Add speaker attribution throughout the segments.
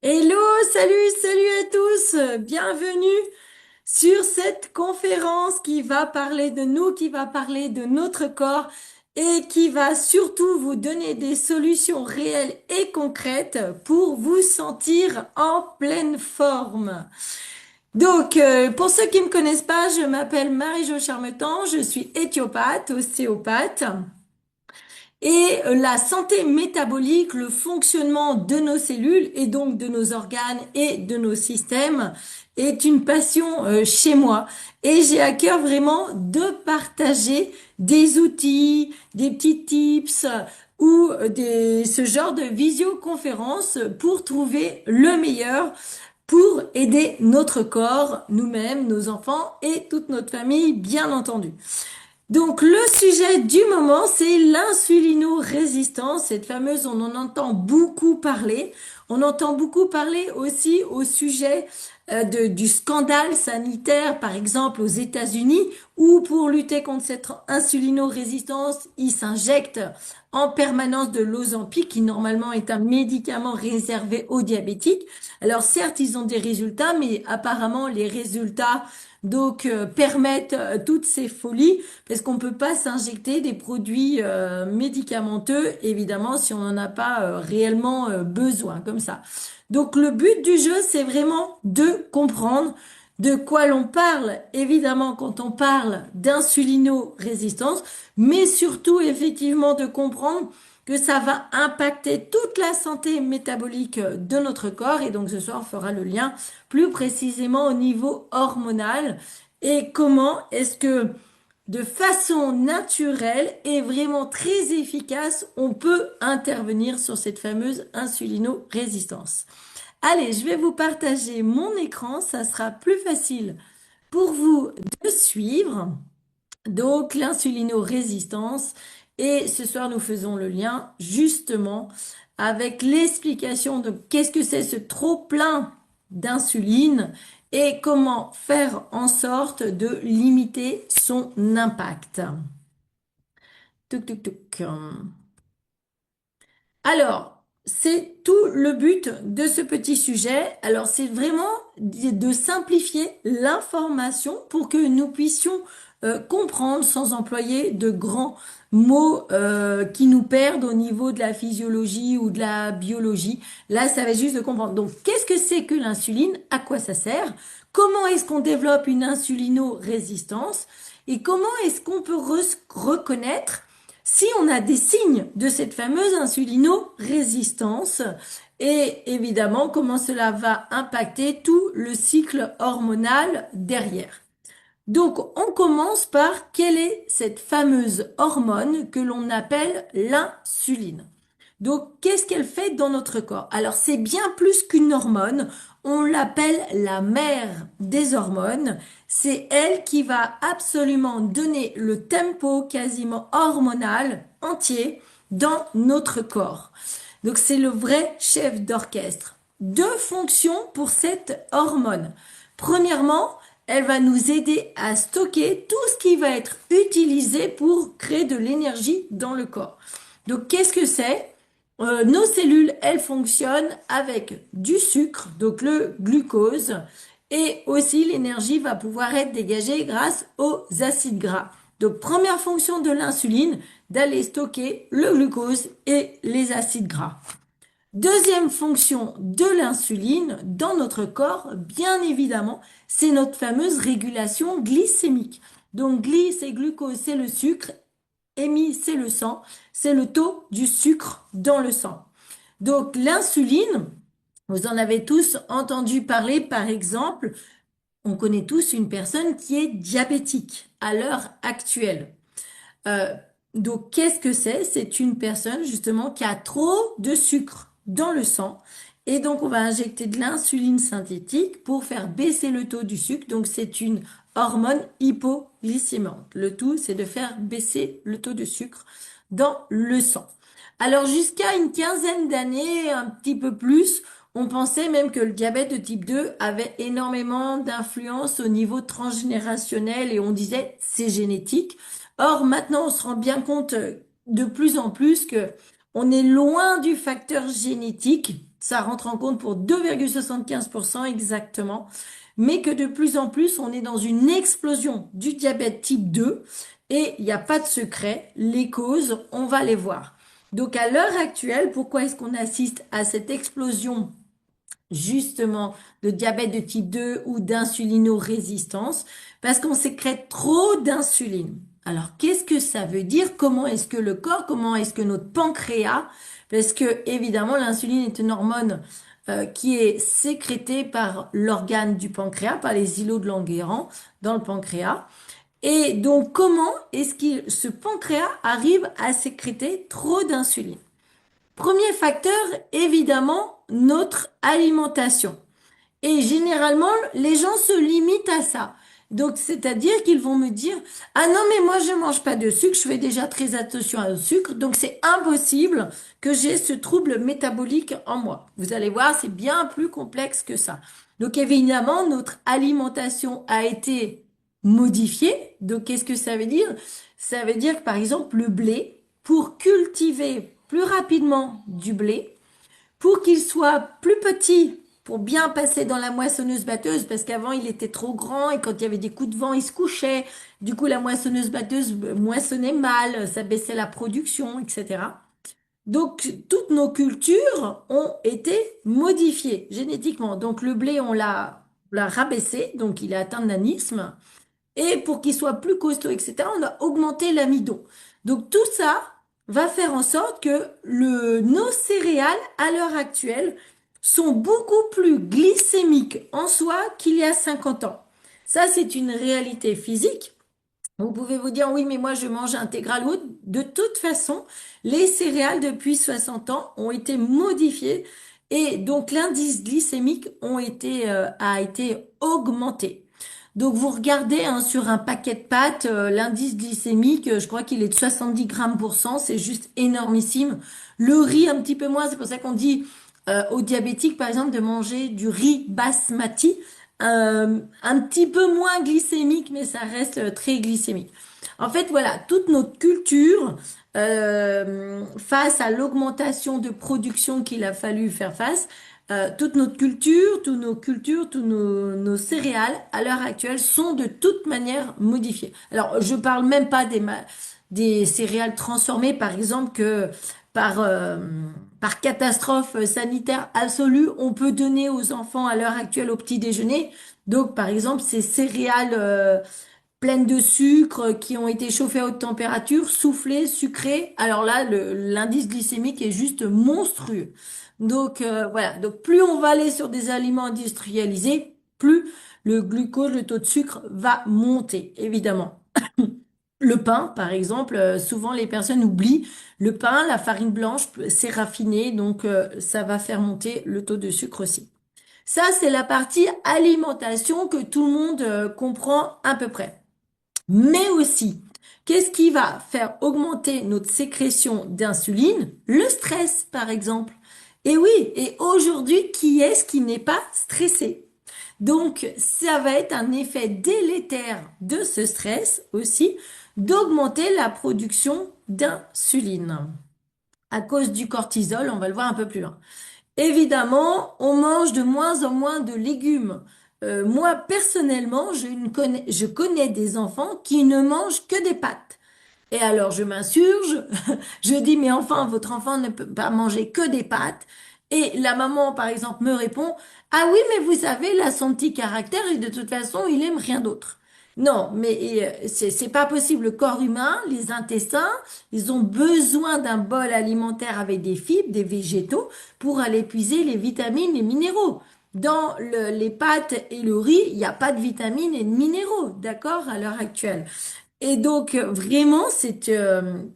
Speaker 1: Hello, salut à tous, bienvenue sur cette conférence qui va parler de nous, qui va parler de notre corps et qui va surtout vous donner des solutions réelles et concrètes pour vous sentir en pleine forme. Pour ceux qui ne me connaissent pas, je m'appelle Marie-Jo Charmetan, je suis éthiopathe, ostéopathe. La santé métabolique, le fonctionnement de nos cellules et donc de nos organes et de nos systèmes est une passion chez moi. Et j'ai à cœur vraiment de partager des outils, des petits tips ce genre de visioconférence pour trouver le meilleur pour aider notre corps, nous-mêmes, nos enfants et toute notre famille, bien entendu. Donc le sujet du moment, c'est l'insulinorésistance, cette fameuse, on en entend beaucoup parler. On entend beaucoup parler aussi au sujet du scandale sanitaire, par exemple aux États-Unis, où pour lutter contre cette insulinorésistance, ils s'injectent en permanence de l'Ozempic, qui normalement est un médicament réservé aux diabétiques. Alors certes, ils ont des résultats, mais apparemment les résultats permettent toutes ces folies parce qu'on peut pas s'injecter des produits médicamenteux, évidemment, si on n'en a pas réellement besoin, comme ça. Donc le but du jeu, c'est vraiment de comprendre de quoi l'on parle, évidemment, quand on parle d'insulino-résistance, mais surtout, effectivement, de comprendre que ça va impacter toute la santé métabolique de notre corps. Et donc ce soir, on fera le lien plus précisément au niveau hormonal et comment est-ce que de façon naturelle et vraiment très efficace, on peut intervenir sur cette fameuse insulino-résistance. Allez, je vais vous partager mon écran, ça sera plus facile pour vous de suivre. Donc, l'insulino-résistance. Et ce soir, nous faisons le lien justement avec l'explication de qu'est-ce que c'est ce trop-plein d'insuline et comment faire en sorte de limiter son impact. Tuc, tuc, tuc. Alors, c'est tout le but de ce petit sujet. Alors, c'est vraiment de simplifier l'information pour que nous puissions comprendre sans employer de grands mots qui nous perdent au niveau de la physiologie ou de la biologie. Là, ça va être juste de comprendre. Donc, qu'est-ce que c'est que l'insuline? À quoi ça sert? Comment est-ce qu'on développe une insulino-résistance? Et comment est-ce qu'on peut reconnaître si on a des signes de cette fameuse insulino-résistance et évidemment comment cela va impacter tout le cycle hormonal derrière. Donc on commence par quelle est cette fameuse hormone que l'on appelle l'insuline. Donc, qu'est-ce qu'elle fait dans notre corps? Alors, c'est bien plus qu'une hormone. On l'appelle la mère des hormones. C'est elle qui va absolument donner le tempo quasiment hormonal entier dans notre corps. Donc, c'est le vrai chef d'orchestre. Deux fonctions pour cette hormone. Premièrement, elle va nous aider à stocker tout ce qui va être utilisé pour créer de l'énergie dans le corps. Donc, qu'est-ce que c'est? Nos cellules, elles fonctionnent avec du sucre, donc le glucose, et aussi l'énergie va pouvoir être dégagée grâce aux acides gras. Donc, première fonction de l'insuline, d'aller stocker le glucose et les acides gras. Deuxième fonction de l'insuline dans notre corps, bien évidemment, c'est notre fameuse régulation glycémique. Donc, glycée et glucose, c'est le sucre, émis, c'est le sang, c'est le taux du sucre dans le sang. Donc l'insuline, vous en avez tous entendu parler, par exemple, on connaît tous une personne qui est diabétique à l'heure actuelle. Euh, donc qu'est-ce que c'est? C'est une personne justement qui a trop de sucre dans le sang. Et donc, on va injecter de l'insuline synthétique pour faire baisser le taux du sucre. Donc, c'est une hormone hypoglycémiante. Le tout, c'est de faire baisser le taux de sucre dans le sang. Alors, jusqu'à une quinzaine d'années, un petit peu plus, on pensait même que le diabète de type 2 avait énormément d'influence au niveau transgénérationnel et on disait c'est génétique. Or, maintenant, on se rend bien compte de plus en plus que on est loin du facteur génétique. ça rentre en compte pour 2,75% exactement, mais que de plus en plus, on est dans une explosion du diabète type 2 et il n'y a pas de secret, les causes, on va les voir. Donc à l'heure actuelle, pourquoi est-ce qu'on assiste à cette explosion justement de diabète de type 2 ou d'insulinorésistance? Parce qu'on sécrète trop d'insuline. Alors, qu'est-ce que ça veut dire? Comment est-ce que le corps, comment est-ce que notre pancréas, parce que évidemment l'insuline est une hormone qui est sécrétée par l'organe du pancréas, par les îlots de Langerhans dans le pancréas. Et donc, comment est-ce que ce pancréas arrive à sécréter trop d'insuline? Premier facteur, évidemment, notre alimentation. Et généralement, les gens se limitent à ça. Donc, c'est-à-dire qu'ils vont me dire, ah non, mais moi, je mange pas de sucre, je fais déjà très attention au sucre, donc c'est impossible que j'ai ce trouble métabolique en moi. Vous allez voir, c'est bien plus complexe que ça. Donc, évidemment, notre alimentation a été modifiée. Donc, qu'est-ce que ça veut dire? Ça veut dire que, par exemple, le blé, pour cultiver plus rapidement du blé, pour qu'il soit plus petit, pour bien passer dans la moissonneuse-batteuse, parce qu'avant il était trop grand et quand il y avait des coups de vent, il se couchait. Du coup, la moissonneuse-batteuse moissonnait mal, ça baissait la production, etc. Donc, toutes nos cultures ont été modifiées génétiquement. Donc, le blé, on l'a rabaissé, donc il a atteint le nanisme. Et pour qu'il soit plus costaud, etc., on a augmenté l'amidon. Donc tout ça va faire en sorte que nos céréales, à l'heure actuelle, sont beaucoup plus glycémiques en soi qu'il y a 50 ans. Ça, c'est une réalité physique. Vous pouvez vous dire, oui, mais moi, je mange intégral ou autre. De toute façon, les céréales, depuis 60 ans, ont été modifiées et donc l'indice glycémique a été augmenté. Donc vous regardez hein, sur un paquet de pâtes, l'indice glycémique, je crois qu'il est de 70 grammes pour cent, c'est juste énormissime. Le riz un petit peu moins, c'est pour ça qu'on dit aux diabétiques par exemple de manger du riz basmati, un petit peu moins glycémique, mais ça reste très glycémique. En fait, voilà, toute notre culture, face à l'augmentation de production qu'il a fallu faire face, toute notre culture, tous nos céréales, à l'heure actuelle, sont de toute manière modifiées. Alors, je parle même pas des céréales transformées, par exemple, que par, euh, par catastrophe sanitaire absolue, on peut donner aux enfants à l'heure actuelle au petit déjeuner. Donc, par exemple, ces céréales pleines de sucre qui ont été chauffées à haute température, soufflées, sucrées. Alors là, l'indice glycémique est juste monstrueux. Donc voilà, donc plus on va aller sur des aliments industrialisés, plus le glucose, le taux de sucre va monter, évidemment. Le pain, par exemple, souvent les personnes oublient le pain, la farine blanche, c'est raffiné, donc ça va faire monter le taux de sucre aussi. Ça, c'est la partie alimentation que tout le monde comprend à peu près. Mais aussi, qu'est-ce qui va faire augmenter notre sécrétion d'insuline? Le stress, par exemple. Et oui, et aujourd'hui, qui est-ce qui n'est pas stressé? Donc, ça va être un effet délétère de ce stress aussi, d'augmenter la production d'insuline. À cause du cortisol, on va le voir un peu plus loin. Évidemment, on mange de moins en moins de légumes. Moi, personnellement, je connais des enfants qui ne mangent que des pâtes. Et alors, je m'insurge, je dis, mais enfin, votre enfant ne peut pas manger que des pâtes. Et la maman, par exemple, me répond, ah oui, mais vous savez, il a son petit caractère et de toute façon, il aime rien d'autre. Non, mais c'est pas possible. Le corps humain, les intestins, ils ont besoin d'un bol alimentaire avec des fibres, des végétaux, pour aller puiser les vitamines, les minéraux. Dans les pâtes et le riz, il n'y a pas de vitamines et de minéraux, d'accord, à l'heure actuelle. Et donc, vraiment, c'est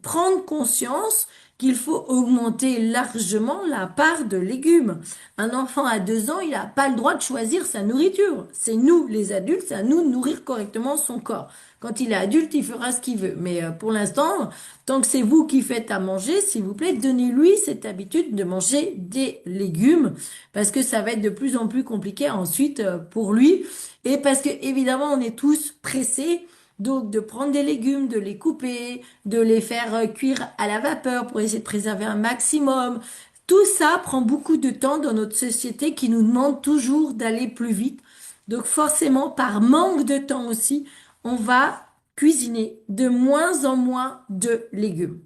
Speaker 1: prendre conscience qu'il faut augmenter largement la part de légumes. Un enfant à 2 ans, il n'a pas le droit de choisir sa nourriture. C'est nous, les adultes, c'est à nous de nourrir correctement son corps. Quand il est adulte, il fera ce qu'il veut. Mais pour l'instant, tant que c'est vous qui faites à manger, s'il vous plaît, donnez-lui cette habitude de manger des légumes parce que ça va être de plus en plus compliqué ensuite pour lui. Et parce que, évidemment, on est tous pressés. Donc, de prendre des légumes, de les couper, de les faire cuire à la vapeur pour essayer de préserver un maximum. Tout ça prend beaucoup de temps dans notre société qui nous demande toujours d'aller plus vite. Donc forcément, par manque de temps aussi, on va cuisiner de moins en moins de légumes.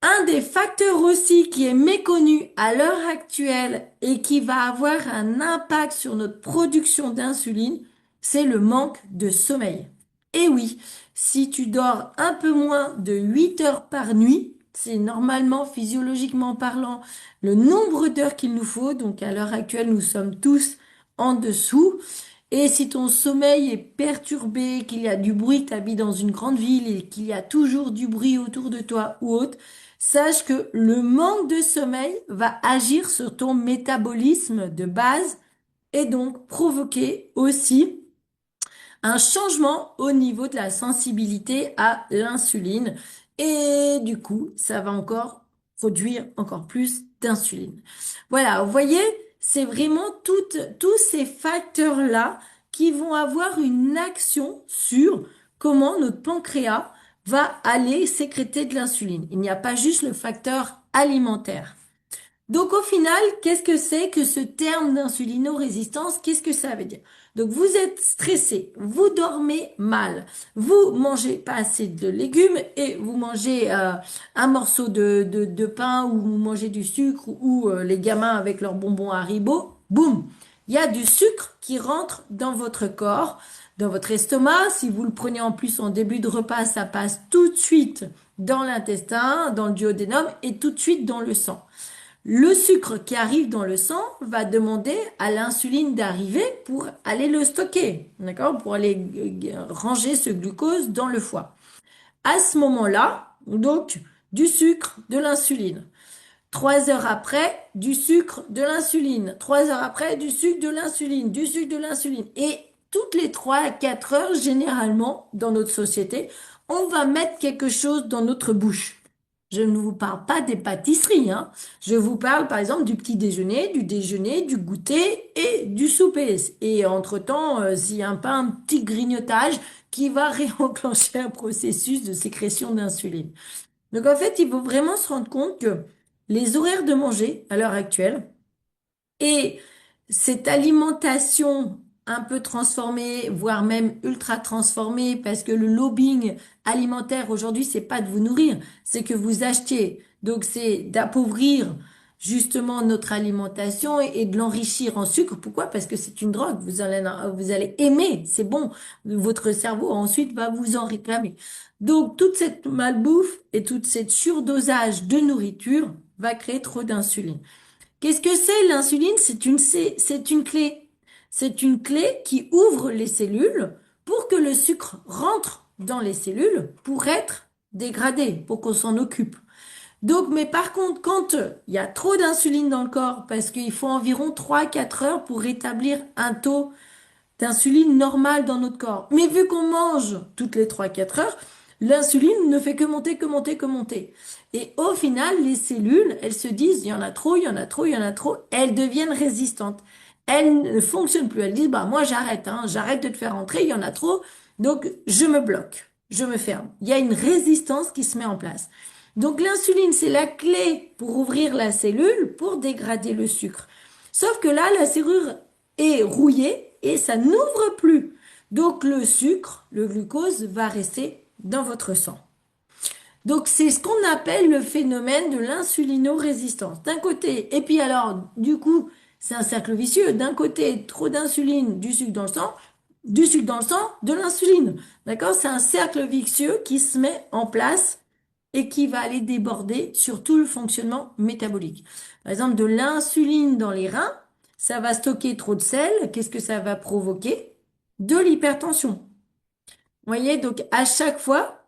Speaker 1: Un des facteurs aussi qui est méconnu à l'heure actuelle et qui va avoir un impact sur notre production d'insuline, c'est le manque de sommeil. Et oui, si tu dors un peu moins de 8 heures par nuit, c'est normalement, physiologiquement parlant, le nombre d'heures qu'il nous faut. Donc à l'heure actuelle, nous sommes tous en dessous. Et si ton sommeil est perturbé, qu'il y a du bruit, tu habites dans une grande ville et qu'il y a toujours du bruit autour de toi ou autre, sache que le manque de sommeil va agir sur ton métabolisme de base et donc provoquer aussi un changement au niveau de la sensibilité à l'insuline. Et du coup, ça va encore produire encore plus d'insuline. Voilà, vous voyez, c'est vraiment tous ces facteurs-là qui vont avoir une action sur comment notre pancréas va aller sécréter de l'insuline. Il n'y a pas juste le facteur alimentaire. Donc au final, qu'est-ce que c'est que ce terme d'insulinorésistance? Qu'est-ce que ça veut dire? Donc vous êtes stressé, vous dormez mal, vous mangez pas assez de légumes et vous mangez un morceau de pain ou vous mangez du sucre ou les gamins avec leurs bonbons Haribo, boum, il y a du sucre qui rentre dans votre corps, dans votre estomac. Si vous le prenez en plus en début de repas, ça passe tout de suite dans l'intestin, dans le duodénum et tout de suite dans le sang. Le sucre qui arrive dans le sang va demander à l'insuline d'arriver pour aller le stocker, d'accord? Pour aller ranger ce glucose dans le foie. À ce moment-là, donc, du sucre, de l'insuline. 3 heures après, du sucre, de l'insuline. 3 heures après, du sucre, de l'insuline, du sucre, de l'insuline. Et toutes les 3 à 4 heures, généralement, dans notre société, on va mettre quelque chose dans notre bouche. Je ne vous parle pas des pâtisseries, hein. Je vous parle, par exemple, du petit déjeuner, du goûter et du souper. Et entre-temps, s'il y a un petit grignotage qui va réenclencher un processus de sécrétion d'insuline. Donc en fait, il faut vraiment se rendre compte que les horaires de manger à l'heure actuelle et cette alimentation un peu transformée, voire même ultra transformée, parce que le lobbying alimentaire aujourd'hui, c'est pas de vous nourrir, c'est que vous achetiez. Donc c'est d'appauvrir justement notre alimentation et de l'enrichir en sucre. Pourquoi? Parce que c'est une drogue. Vous allez aimer, c'est bon. Votre cerveau ensuite va vous en réclamer. Donc toute cette malbouffe et toute cette surdosage de nourriture va créer trop d'insuline. Qu'est-ce que c'est l'insuline? C'est une clé. C'est une clé qui ouvre les cellules pour que le sucre rentre dans les cellules pour être dégradé, pour qu'on s'en occupe. Donc, mais par contre, quand il y a trop d'insuline dans le corps, parce qu'il faut environ 3 à 4 heures pour rétablir un taux d'insuline normale dans notre corps. Mais vu qu'on mange toutes les 3 à 4 heures, l'insuline ne fait que monter, que monter, que monter. Et au final, les cellules, elles se disent, il y en a trop, il y en a trop, il y en a trop, elles deviennent résistantes. Elles ne fonctionnent plus. Elles disent, bah, moi, j'arrête, hein, j'arrête de te faire entrer, il y en a trop, donc je me bloque, je me ferme. Il y a une résistance qui se met en place. Donc l'insuline, c'est la clé pour ouvrir la cellule, pour dégrader le sucre. Sauf que là, la serrure est rouillée et ça n'ouvre plus. Donc le sucre, le glucose, va rester dans votre sang. Donc c'est ce qu'on appelle le phénomène de l'insulinorésistance. D'un côté, et puis alors, du coup, c'est un cercle vicieux. D'un côté, trop d'insuline, du sucre dans le sang, du sucre dans le sang, de l'insuline. D'accord? C'est un cercle vicieux qui se met en place et qui va aller déborder sur tout le fonctionnement métabolique. Par exemple, de l'insuline dans les reins, ça va stocker trop de sel. Qu'est-ce que ça va provoquer? De l'hypertension. Vous voyez, donc à chaque fois,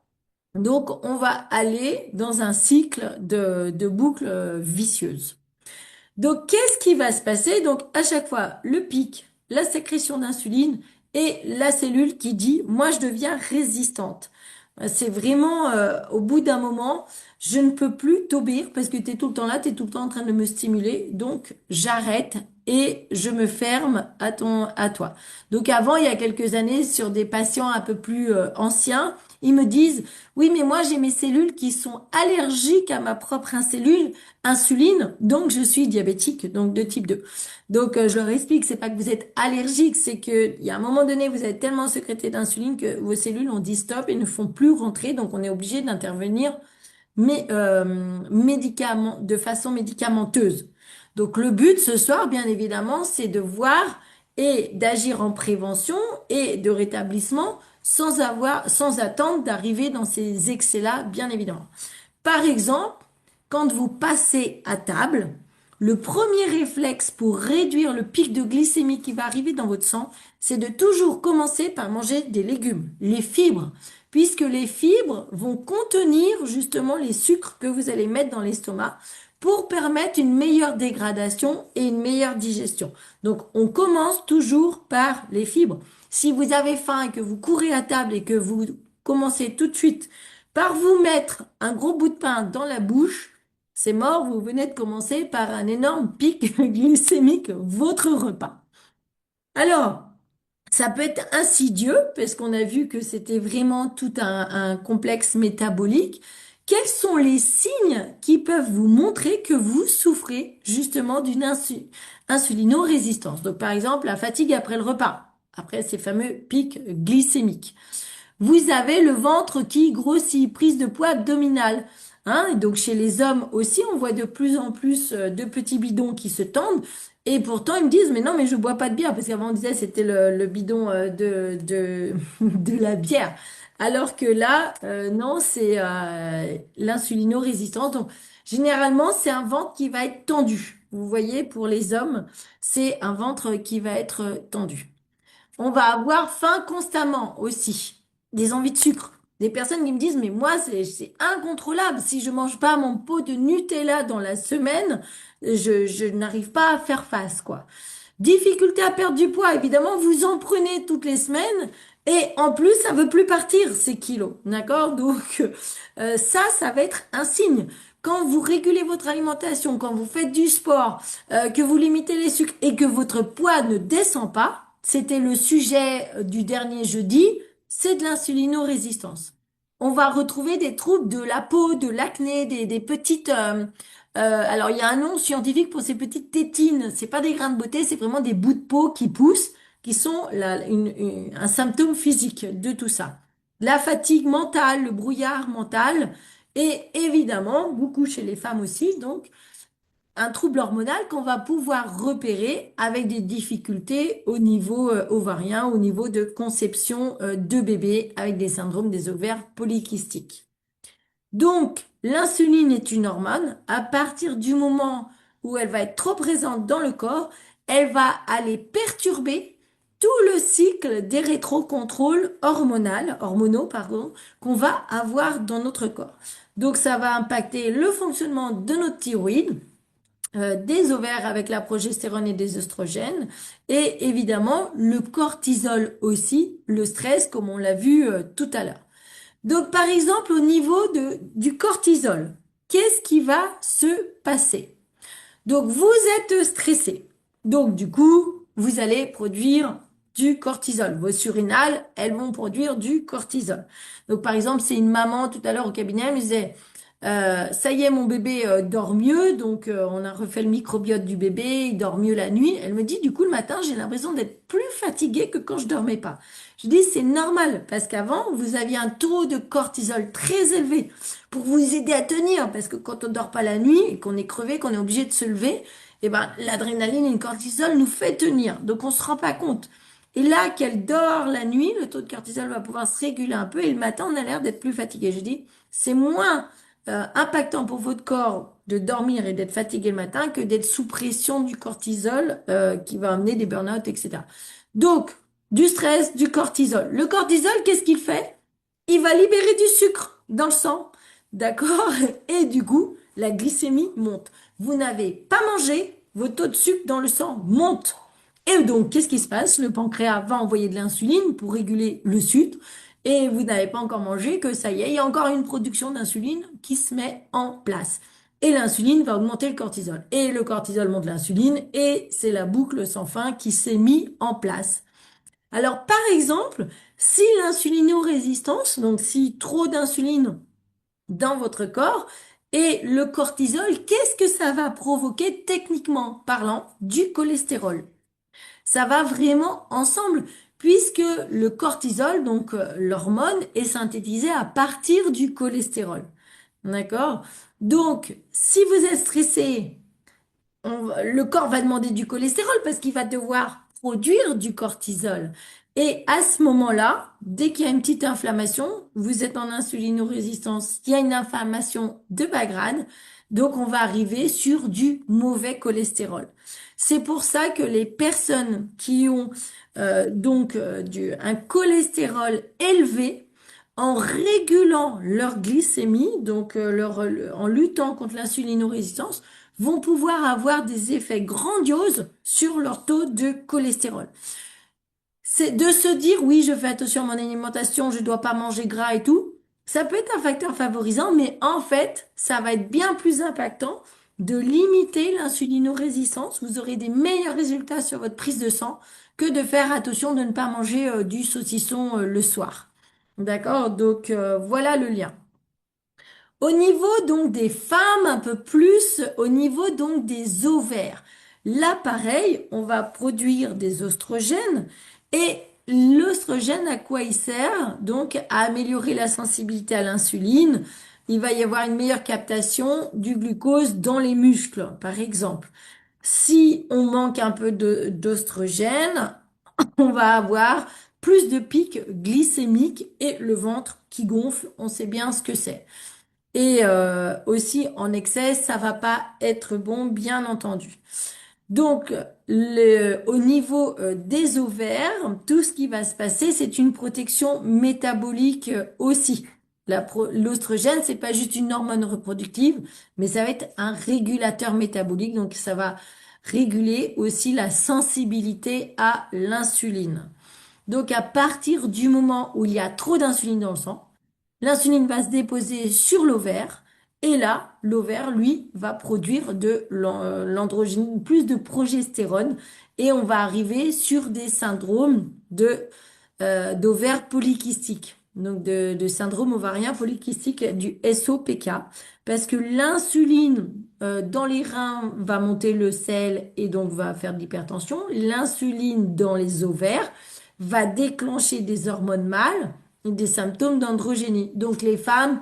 Speaker 1: donc on va aller dans un cycle de boucle vicieuse. Donc qu'est-ce qui va se passer? Donc à chaque fois, le pic, la sécrétion d'insuline et la cellule qui dit, moi je deviens résistante. C'est vraiment, au bout d'un moment, je ne peux plus t'obéir parce que tu es tout le temps là, tu es tout le temps en train de me stimuler. Donc, j'arrête et je me ferme à toi. Donc, avant, il y a quelques années, sur des patients un peu plus anciens, ils me disent, oui, mais moi j'ai mes cellules qui sont allergiques à ma propre insuline, donc je suis diabétique, donc de type 2. Donc je leur explique, c'est pas que vous êtes allergique, c'est que il y a un moment donné, vous avez tellement sécrété d'insuline que vos cellules ont dit stop et ne font plus rentrer, donc on est obligé d'intervenir mais de façon médicamenteuse. Donc le but ce soir, bien évidemment, c'est de voir et d'agir en prévention et de rétablissement sans attendre d'arriver dans ces excès-là, bien évidemment. Par exemple, quand vous passez à table, le premier réflexe pour réduire le pic de glycémie qui va arriver dans votre sang, c'est de toujours commencer par manger des légumes, les fibres, puisque les fibres vont contenir justement les sucres que vous allez mettre dans l'estomac pour permettre une meilleure dégradation et une meilleure digestion. Donc, on commence toujours par les fibres. Si vous avez faim et que vous courez à table et que vous commencez tout de suite par vous mettre un gros bout de pain dans la bouche, c'est mort, vous venez de commencer par un énorme pic glycémique, votre repas. Alors, ça peut être insidieux, parce qu'on a vu que c'était vraiment tout un complexe métabolique. Quels sont les signes qui peuvent vous montrer que vous souffrez justement d'une insulino-résistance? Donc, par exemple, la fatigue après le repas, après ces fameux pics glycémiques. Vous avez le ventre qui grossit, prise de poids abdominale. Hein, et donc chez les hommes aussi, on voit de plus en plus de petits bidons qui se tendent. Et pourtant, ils me disent, mais non, mais je bois pas de bière. Parce qu'avant, on disait, c'était le bidon de la bière. Alors que là, non, c'est l'insulino-résistance. Donc, généralement, c'est un ventre qui va être tendu. Vous voyez, pour les hommes, c'est un ventre qui va être tendu. On va avoir faim constamment aussi, des envies de sucre. Des personnes qui me disent, mais moi, c'est incontrôlable. Si je mange pas mon pot de Nutella dans la semaine, je n'arrive pas à faire face, quoi. Difficulté à perdre du poids, évidemment, vous en prenez toutes les semaines et en plus, ça veut plus partir, ces kilos. D'accord? Donc, ça va être un signe. Quand vous régulez votre alimentation, quand vous faites du sport, que vous limitez les sucres et que votre poids ne descend pas, c'était le sujet du dernier jeudi, c'est de l'insulino-résistance. On va retrouver des troubles de la peau, de l'acné, des petites... alors, il y a un nom scientifique pour ces petites tétines. C'est pas des grains de beauté, c'est vraiment des bouts de peau qui poussent, qui sont un symptôme physique de tout ça. La fatigue mentale, le brouillard mental, et évidemment, beaucoup chez les femmes aussi, donc un trouble hormonal qu'on va pouvoir repérer avec des difficultés au niveau ovarien, au niveau de conception de bébés avec des syndromes des ovaires polykystiques. Donc, l'insuline est une hormone. À partir du moment où elle va être trop présente dans le corps, elle va aller perturber tout le cycle des rétrocontrôles hormonaux, pardon, qu'on va avoir dans notre corps. Donc, ça va impacter le fonctionnement de notre thyroïde, des ovaires avec la progestérone et des oestrogènes, et évidemment le cortisol aussi, le stress, comme on l'a vu tout à l'heure. Donc, par exemple, au niveau du cortisol, qu'est-ce qui va se passer? Donc, vous êtes stressé. Donc, du coup, vous allez produire du cortisol. Vos surrénales, elles vont produire du cortisol. Donc, par exemple, c'est une maman tout à l'heure au cabinet, elle me disait, ça y est, mon bébé dort mieux, donc on a refait le microbiote du bébé, il dort mieux la nuit. Elle me dit, du coup, le matin, j'ai l'impression d'être plus fatiguée que quand je dormais pas. Je dis, c'est normal, parce qu'avant, vous aviez un taux de cortisol très élevé pour vous aider à tenir, parce que quand on dort pas la nuit et qu'on est crevé, qu'on est obligé de se lever, eh ben, l'adrénaline et le cortisol nous fait tenir. Donc, on se rend pas compte. Et là, qu'elle dort la nuit, le taux de cortisol va pouvoir se réguler un peu et le matin, on a l'air d'être plus fatigué. Je dis, c'est moins impactant pour votre corps de dormir et d'être fatigué le matin que d'être sous pression du cortisol qui va amener des burn-out, etc. Donc, du stress, du cortisol. Le cortisol, qu'est-ce qu'il fait? Il va libérer du sucre dans le sang, d'accord? Et du coup, la glycémie monte. Vous n'avez pas mangé, vos taux de sucre dans le sang montent. Et donc, qu'est-ce qui se passe? Le pancréas va envoyer de l'insuline pour réguler le sucre et vous n'avez pas encore mangé, que ça y est, il y a encore une production d'insuline qui se met en place. Et l'insuline va augmenter le cortisol. Et le cortisol monte l'insuline et c'est la boucle sans fin qui s'est mise en place. Alors, par exemple, Si l'insulinorésistance, donc si trop d'insuline dans votre corps, et le cortisol, qu'est-ce que ça va provoquer techniquement parlant? Du cholestérol. Ça va vraiment ensemble, puisque le cortisol, donc l'hormone, est synthétisée à partir du cholestérol. D'accord? Donc, si vous êtes stressé, le corps va demander du cholestérol parce qu'il va devoir produire du cortisol. Et à ce moment-là, dès qu'il y a une petite inflammation, vous êtes en insulinorésistance, il y a une inflammation de bas grade, donc on va arriver sur du mauvais cholestérol. C'est pour ça que les personnes qui ont un cholestérol élevé, en régulant leur glycémie, en luttant contre l'insulinorésistance, vont pouvoir avoir des effets grandioses sur leur taux de cholestérol. C'est de se dire, oui, je fais attention à mon alimentation, je dois pas manger gras et tout. Ça peut être un facteur favorisant, mais en fait, ça va être bien plus impactant de limiter l'insulinorésistance. Vous aurez des meilleurs résultats sur votre prise de sang que de faire attention de ne pas manger du saucisson le soir. D'accord? Donc, voilà le lien. Au niveau donc des femmes, un peu plus au niveau donc des ovaires. Là, pareil, on va produire des oestrogènes et l'œstrogène, à quoi il sert? Donc, à améliorer la sensibilité à l'insuline. Il va y avoir une meilleure captation du glucose dans les muscles, par exemple. Si on manque un peu d'oestrogène, on va avoir plus de pics glycémiques et le ventre qui gonfle. On sait bien ce que c'est. Et aussi en excès, ça va pas être bon, bien entendu. Donc, au niveau des ovaires, tout ce qui va se passer, c'est une protection métabolique aussi. L'oestrogène, c'est pas juste une hormone reproductive, mais ça va être un régulateur métabolique. Donc, ça va réguler aussi la sensibilité à l'insuline. Donc, à partir du moment où il y a trop d'insuline dans le sang, l'insuline va se déposer sur l'ovaire et là, l'ovaire, lui, va produire de l'androgène, plus de progestérone et on va arriver sur des syndromes d'ovaires polykystiques. Donc de syndrome ovarien polykystique du SOPK parce que l'insuline dans les reins va monter le sel et donc va faire de l'hypertension. L'insuline dans les ovaires va déclencher des hormones mâles et des symptômes d'androgénie. Donc les femmes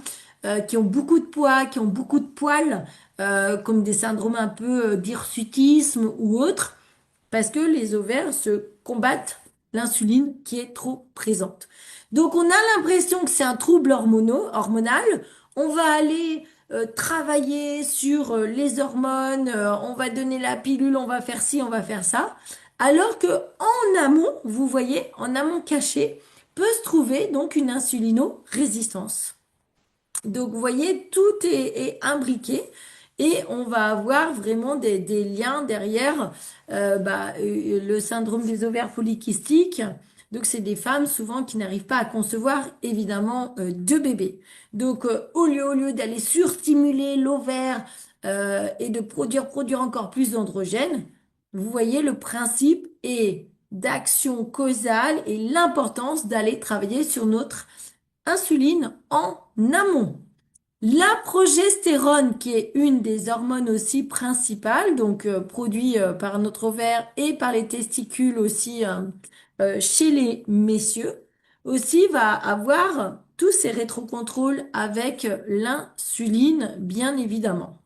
Speaker 1: qui ont beaucoup de poids, qui ont beaucoup de poils, comme des syndromes un peu d'hirsutisme ou autres, parce que les ovaires se combattent l'insuline qui est trop présente. Donc on a l'impression que c'est un trouble hormonal. On va aller travailler sur les hormones, on va donner la pilule, on va faire ci, on va faire ça. Alors que en amont, vous voyez, en amont caché, peut se trouver donc une insulino-résistance. Donc, vous voyez, tout est imbriqué et on va avoir vraiment des liens derrière le syndrome des ovaires polykystiques. Donc, c'est des femmes souvent qui n'arrivent pas à concevoir évidemment de bébés. Donc, au lieu d'aller surstimuler l'ovaire et de produire encore plus d'androgènes, vous voyez le principe est d'action causale et l'importance d'aller travailler sur notre insuline en amont. La progestérone, qui est une des hormones aussi principales, donc produit par notre ovaire et par les testicules aussi chez les messieurs, aussi va avoir tous ces rétrocontrôles avec l'insuline, bien évidemment.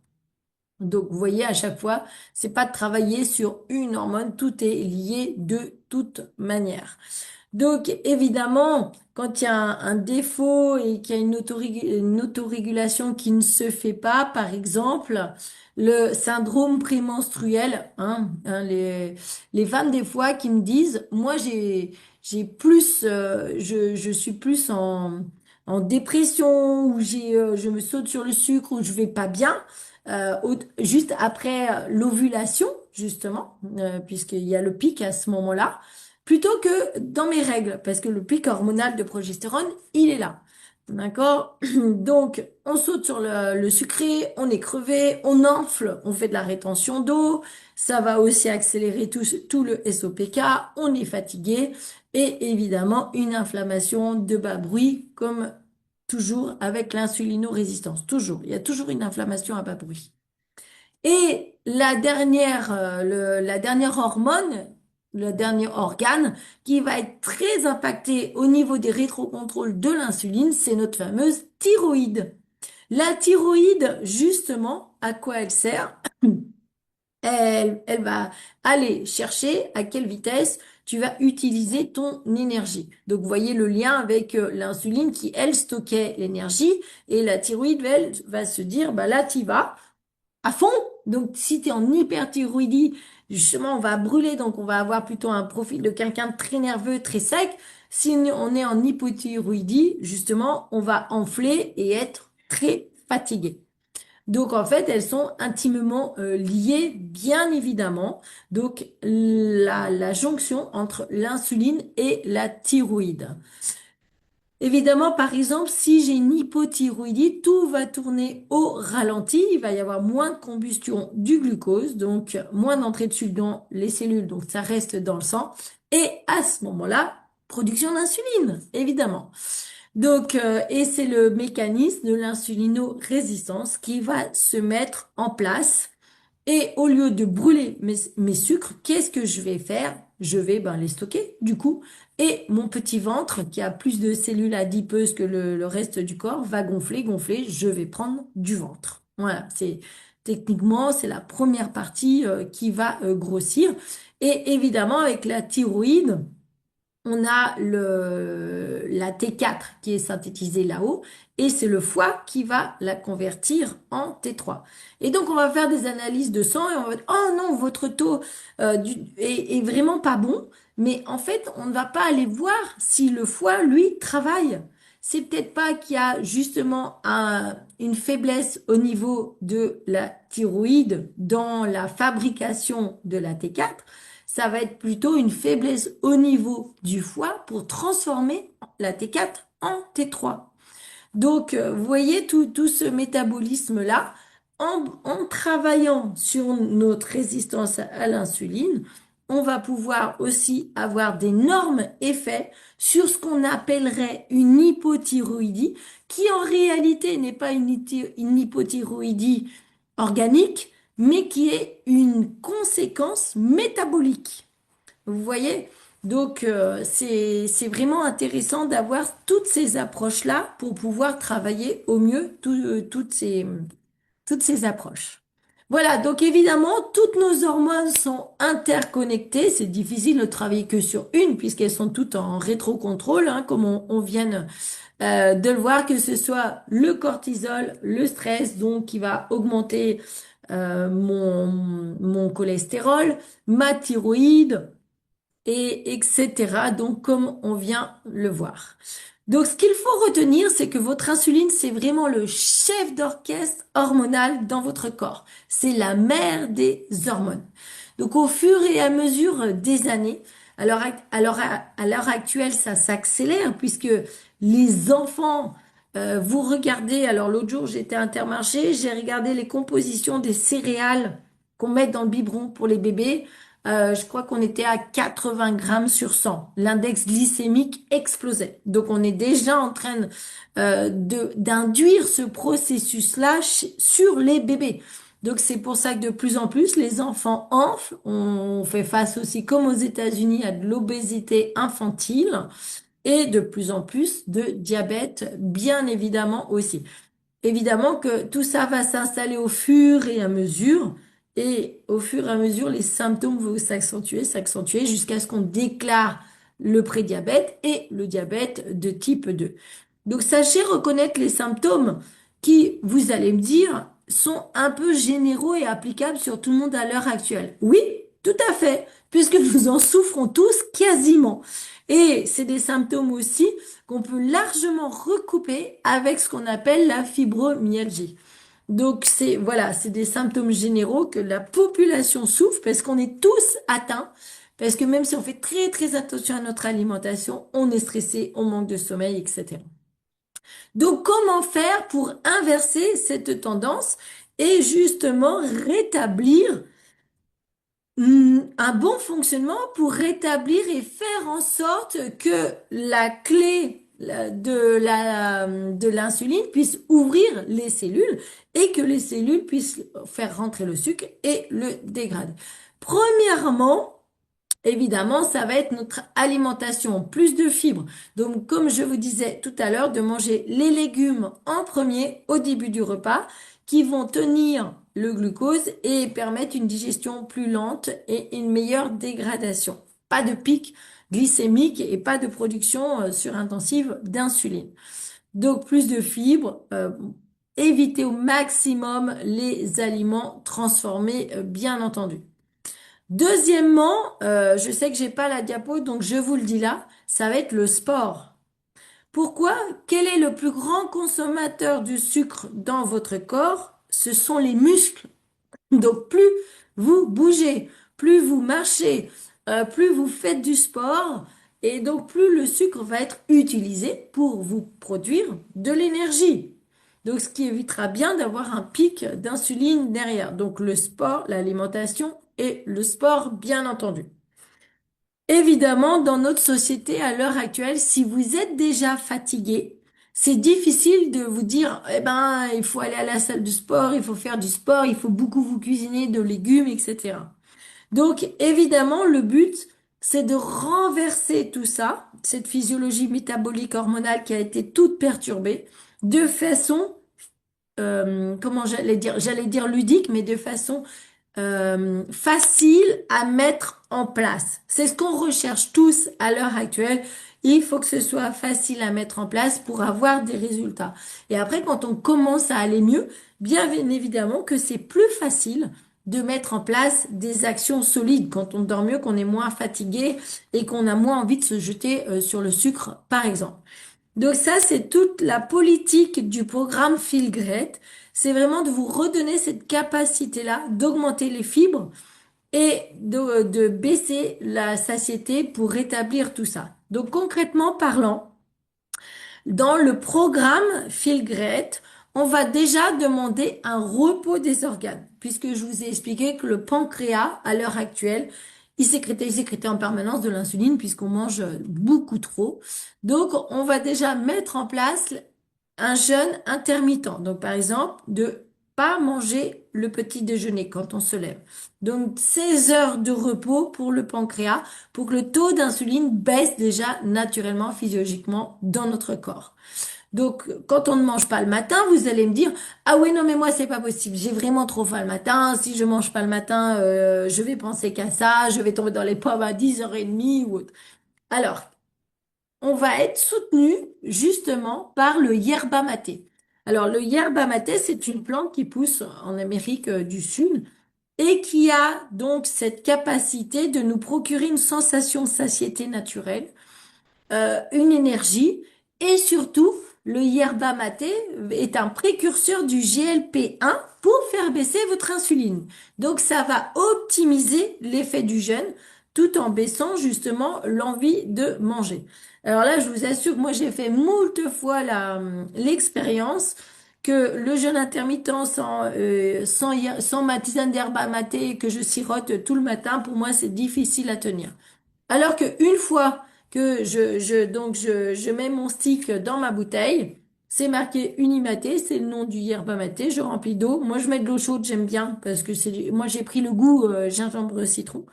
Speaker 1: Donc, vous voyez, à chaque fois, c'est pas de travailler sur une hormone, tout est lié de toute manière. Donc, évidemment, quand il y a un défaut et qu'il y a une autorégulation qui ne se fait pas, par exemple, le syndrome prémenstruel, les femmes des fois qui me disent, moi j'ai plus, je suis plus en dépression ou je me saute sur le sucre ou je vais pas bien, juste après l'ovulation, justement, puisqu'il y a le pic à ce moment-là plutôt que dans mes règles, parce que le pic hormonal de progestérone, il est là. D'accord? Donc, on saute sur le sucré, on est crevé, on enfle, on fait de la rétention d'eau. Ça va aussi accélérer tout le SOPK. On est fatigué et évidemment une inflammation de bas bruit, comme toujours avec l'insulinorésistance. Toujours. Il y a toujours une inflammation à bas bruit. Et la dernière hormone, le dernier organe qui va être très impacté au niveau des rétrocontrôles de l'insuline, c'est notre fameuse thyroïde. La thyroïde, justement, à quoi elle sert? Elle va aller chercher à quelle vitesse tu vas utiliser ton énergie. Donc, vous voyez le lien avec l'insuline qui, elle, stockait l'énergie et la thyroïde, elle, va se dire, bah là, tu vas à fond. Donc, si tu es en hyperthyroïdie, justement, on va brûler, donc on va avoir plutôt un profil de quelqu'un de très nerveux, très sec. Si on est en hypothyroïdie, justement, on va enfler et être très fatigué. Donc, en fait, elles sont intimement liées, bien évidemment. Donc, la jonction entre l'insuline et la thyroïde. Évidemment, par exemple, si j'ai une hypothyroïdie, tout va tourner au ralenti. Il va y avoir moins de combustion du glucose, donc moins d'entrée de sucre dans les cellules, donc ça reste dans le sang. Et à ce moment-là, production d'insuline, évidemment. Donc, et c'est le mécanisme de l'insulinorésistance qui va se mettre en place et au lieu de brûler mes sucres, qu'est-ce que je vais faire? Je vais les stocker, du coup. Et mon petit ventre, qui a plus de cellules adipeuses que le reste du corps, va gonfler, gonfler. Je vais prendre du ventre. Voilà, techniquement, c'est la première partie qui va grossir. Et évidemment, avec la thyroïde, on a la T4 qui est synthétisée là-haut et c'est le foie qui va la convertir en T3. Et donc, on va faire des analyses de sang et on va dire, oh non, votre taux est vraiment pas bon. Mais en fait, on ne va pas aller voir si le foie, lui, travaille. C'est peut-être pas qu'il y a justement une faiblesse au niveau de la thyroïde dans la fabrication de la T4, ça va être plutôt une faiblesse au niveau du foie pour transformer la T4 en T3. Donc, vous voyez tout ce métabolisme-là, en travaillant sur notre résistance à l'insuline, on va pouvoir aussi avoir d'énormes effets sur ce qu'on appellerait une hypothyroïdie, qui en réalité n'est pas une hypothyroïdie organique, mais qui est une conséquence métabolique. Vous voyez? Donc, c'est vraiment intéressant d'avoir toutes ces approches-là pour pouvoir travailler au mieux toutes ces approches. Voilà, donc évidemment, toutes nos hormones sont interconnectées. C'est difficile de travailler que sur une puisqu'elles sont toutes en rétrocontrôle, hein, comme on vient de le voir, que ce soit le cortisol, le stress, donc qui va augmenter mon cholestérol, ma thyroïde, et etc. Donc, comme on vient le voir. Donc, ce qu'il faut retenir, c'est que votre insuline, c'est vraiment le chef d'orchestre hormonal dans votre corps. C'est la mère des hormones. Donc, au fur et à mesure des années, à l'heure actuelle, ça s'accélère puisque les enfants, vous regardez, alors l'autre jour, j'étais à Intermarché, j'ai regardé les compositions des céréales qu'on met dans le biberon pour les bébés. Je crois qu'on était à 80 grammes sur 100. L'index glycémique explosait. Donc, on est déjà en train d'induire ce processus-là sur les bébés. Donc, c'est pour ça que de plus en plus, les enfants enflent. On fait face aussi, comme aux États-Unis, à de l'obésité infantile et de plus en plus de diabète, bien évidemment aussi. Évidemment que tout ça va s'installer au fur et à mesure, et au fur et à mesure, les symptômes vont s'accentuer, s'accentuer, jusqu'à ce qu'on déclare le prédiabète et le diabète de type 2. Donc, sachez reconnaître les symptômes qui, vous allez me dire, sont un peu généraux et applicables sur tout le monde à l'heure actuelle. Oui, tout à fait, puisque nous en souffrons tous quasiment. Et c'est des symptômes aussi qu'on peut largement recouper avec ce qu'on appelle la fibromyalgie. Donc voilà, c'est des symptômes généraux que la population souffre parce qu'on est tous atteints, parce que même si on fait très très attention à notre alimentation, on est stressé, on manque de sommeil, etc. Donc, comment faire pour inverser cette tendance et justement rétablir un bon fonctionnement pour rétablir et faire en sorte que la clé de l'insuline puisse ouvrir les cellules et que les cellules puissent faire rentrer le sucre et le dégrader. Premièrement, évidemment, ça va être notre alimentation, plus de fibres. Donc, comme je vous disais tout à l'heure, de manger les légumes en premier au début du repas, qui vont tenir le glucose et permettre une digestion plus lente et une meilleure dégradation. Pas de pic glycémique et pas de production surintensive d'insuline. Donc, plus de fibres, éviter au maximum les aliments transformés, bien entendu. Deuxièmement, je sais que j'ai pas la diapo, donc je vous le dis là, ça va être le sport. Pourquoi? Quel est le plus grand consommateur du sucre dans votre corps? Ce sont les muscles. Donc plus vous bougez, plus vous marchez, plus vous faites du sport, et donc plus le sucre va être utilisé pour vous produire de l'énergie. Donc ce qui évitera bien d'avoir un pic d'insuline derrière. Donc le sport, l'alimentation et le sport, bien entendu. Évidemment, dans notre société à l'heure actuelle, si vous êtes déjà fatigué, c'est difficile de vous dire, eh ben, il faut aller à la salle de sport, il faut faire du sport, il faut beaucoup vous cuisiner de légumes, etc. Donc, évidemment, le but, c'est de renverser tout ça, cette physiologie métabolique hormonale qui a été toute perturbée, de façon, comment j'allais dire ludique, mais de façon facile à mettre en place. C'est ce qu'on recherche tous à l'heure actuelle. Il faut que ce soit facile à mettre en place pour avoir des résultats. Et après, quand on commence à aller mieux, bien évidemment que c'est plus facile de mettre en place des actions solides quand on dort mieux, qu'on est moins fatigué et qu'on a moins envie de se jeter sur le sucre, par exemple. Donc ça, c'est toute la politique du programme Feel Great. C'est vraiment de vous redonner cette capacité-là d'augmenter les fibres et de baisser la satiété pour rétablir tout ça. Donc concrètement parlant, dans le programme Feel Great, on va déjà demander un repos des organes, puisque je vous ai expliqué que le pancréas, à l'heure actuelle, il sécrétait en permanence de l'insuline puisqu'on mange beaucoup trop. Donc, on va déjà mettre en place un jeûne intermittent. Donc, par exemple, de pas manger le petit déjeuner quand on se lève. Donc, 16 heures de repos pour le pancréas pour que le taux d'insuline baisse déjà naturellement, physiologiquement dans notre corps. Donc, quand on ne mange pas le matin, vous allez me dire, ah oui, non, mais moi, c'est pas possible. J'ai vraiment trop faim le matin. Si je mange pas le matin, je vais penser qu'à ça. Je vais tomber dans les pommes à 10h30 ou autre. Alors, on va être soutenu justement par le yerba maté. Alors, le yerba maté, c'est une plante qui pousse en Amérique du Sud et qui a donc cette capacité de nous procurer une sensation de satiété naturelle, une énergie et surtout, le yerba maté est un précurseur du GLP-1 pour faire baisser votre insuline. Donc, ça va optimiser l'effet du jeûne tout en baissant justement l'envie de manger. Alors là, je vous assure que moi, j'ai fait moult fois l'expérience que le jeûne intermittent sans ma tisane d'herbe maté que je sirote tout le matin, pour moi, c'est difficile à tenir. Alors que une fois que je mets mon stick dans ma bouteille, c'est marqué Unimaté, c'est le nom du yerba maté, je remplis d'eau. Moi, je mets de l'eau chaude, j'aime bien, parce que moi, j'ai pris le goût gingembre citron.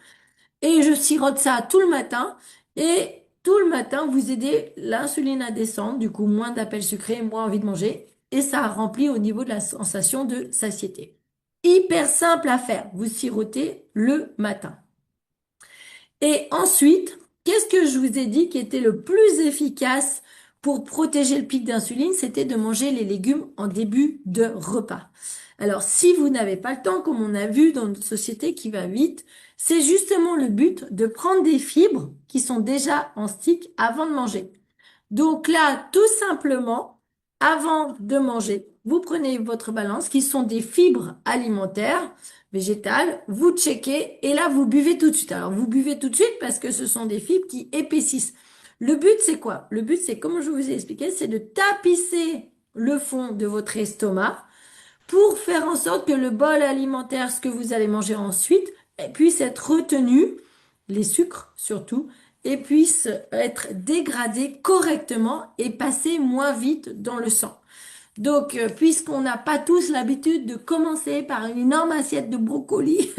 Speaker 1: Et je sirote ça tout le matin. Et tout le matin, vous aidez l'insuline à descendre, du coup, moins d'appels sucrés, moins envie de manger. Et ça remplit au niveau de la sensation de satiété. Hyper simple à faire. Vous sirotez le matin. Et ensuite, qu'est-ce que je vous ai dit qui était le plus efficace pour protéger le pic d'insuline? C'était de manger les légumes en début de repas. Alors, si vous n'avez pas le temps, comme on a vu dans notre société qui va vite, c'est justement le but de prendre des fibres qui sont déjà en stick avant de manger. Donc là, tout simplement, avant de manger, vous prenez votre balance, qui sont des fibres alimentaires, végétales, vous checkez et là, vous buvez tout de suite. Alors, vous buvez tout de suite parce que ce sont des fibres qui épaississent Le but, c'est quoi? Le but, c'est, comme je vous ai expliqué, c'est de tapisser le fond de votre estomac pour faire en sorte que le bol alimentaire, ce que vous allez manger ensuite, puisse être retenu, les sucres surtout, et puisse être dégradé correctement et passer moins vite dans le sang. Donc, puisqu'on n'a pas tous l'habitude de commencer par une énorme assiette de brocoli,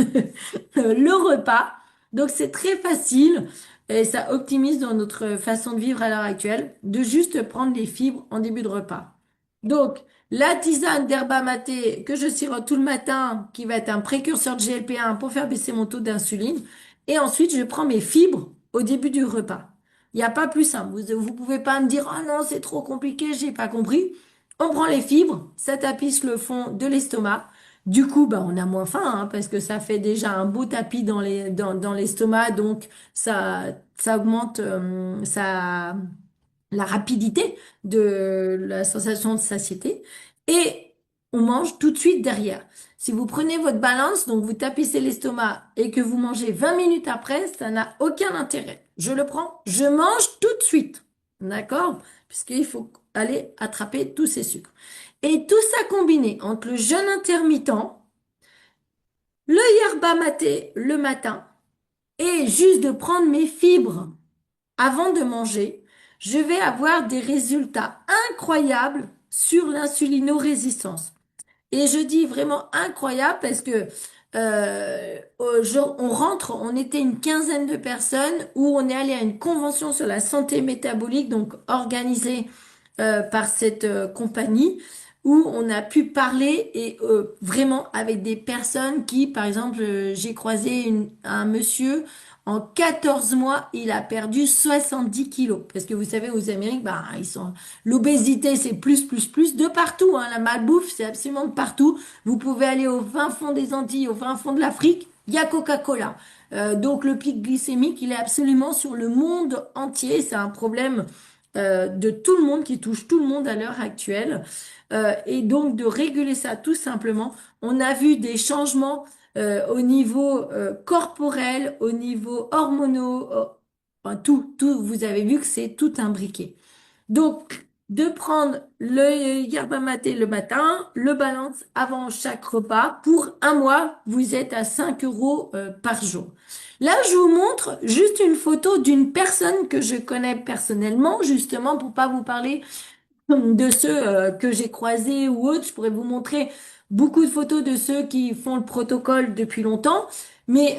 Speaker 1: le repas, donc c'est très facile et ça optimise dans notre façon de vivre à l'heure actuelle de juste prendre les fibres en début de repas. Donc, la tisane d'herba maté que je sirote tout le matin, qui va être un précurseur de GLP-1 pour faire baisser mon taux d'insuline. Et ensuite, je prends mes fibres au début du repas. Il n'y a pas plus simple. Vous pouvez pas me dire, ah non, c'est trop compliqué, j'ai pas compris. On prend les fibres, ça tapisse le fond de l'estomac. Du coup, bah, on a moins faim, hein, parce que ça fait déjà un beau tapis dans l'estomac, donc ça augmente la rapidité de la sensation de satiété. Et on mange tout de suite derrière. Si vous prenez votre balance, donc vous tapissez l'estomac et que vous mangez 20 minutes après, ça n'a aucun intérêt. Je le prends, je mange tout de suite. D'accord? Puisqu'il faut aller attraper tous ces sucres. Et tout ça combiné entre le jeûne intermittent, le yerba maté le matin et juste de prendre mes fibres avant de manger, je vais avoir des résultats incroyables sur l'insulinorésistance. Et je dis vraiment incroyable parce que on rentre, on était une quinzaine de personnes où on est allé à une convention sur la santé métabolique, donc organisée par cette compagnie, où on a pu parler et vraiment avec des personnes qui, par exemple, j'ai croisé un monsieur, en 14 mois, il a perdu 70 kilos. Parce que vous savez, aux Amériques, bah, l'obésité, c'est plus de partout, hein. La malbouffe, c'est absolument de partout. Vous pouvez aller au fin fond des Antilles, au fin fond de l'Afrique, il y a Coca-Cola. Donc le pic glycémique, il est absolument sur le monde entier. C'est un problème de tout le monde qui touche tout le monde à l'heure actuelle. Et donc de réguler ça tout simplement. On a vu des changements au niveau corporel, au niveau hormonaux, enfin, tout. Vous avez vu que c'est tout imbriqué. Donc, de prendre le yerba maté le matin, le balance avant chaque repas. Pour un mois, vous êtes à 5 euros par jour. Là, je vous montre juste une photo d'une personne que je connais personnellement, justement, pour pas vous parler de ceux que j'ai croisés ou autres. Je pourrais vous montrer beaucoup de photos de ceux qui font le protocole depuis longtemps. Mais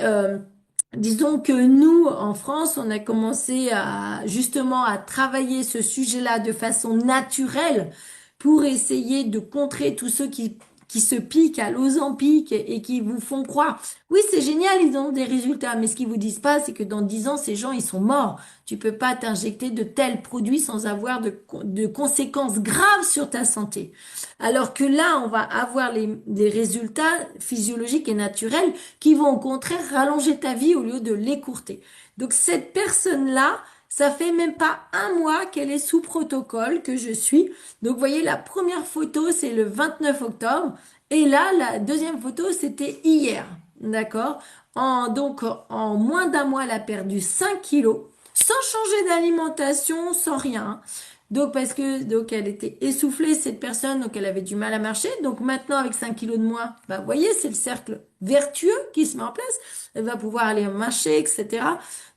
Speaker 1: disons que nous, en France, on a commencé à justement à travailler ce sujet-là de façon naturelle pour essayer de contrer tous ceux qui se piquent à l'Ozempic et qui vous font croire, oui, c'est génial, ils ont des résultats, mais ce qu'ils vous disent pas, c'est que dans 10 ans, ces gens, ils sont morts. Tu peux pas t'injecter de tels produits sans avoir de conséquences graves sur ta santé. Alors que là, on va avoir des résultats physiologiques et naturels qui vont au contraire rallonger ta vie au lieu de l'écourter. Donc cette personne-là, ça fait même pas un mois qu'elle est sous protocole que je suis. Donc vous voyez, la première photo, c'est le 29 octobre. Et là, la deuxième photo, c'était hier. D'accord? Donc, en moins d'un mois, elle a perdu 5 kilos, sans changer d'alimentation, sans rien. Donc, parce que, donc, elle était essoufflée, cette personne, donc elle avait du mal à marcher. Donc, maintenant, avec 5 kilos de moins, bah, vous voyez, c'est le cercle vertueux qui se met en place. Elle va pouvoir aller marcher, etc.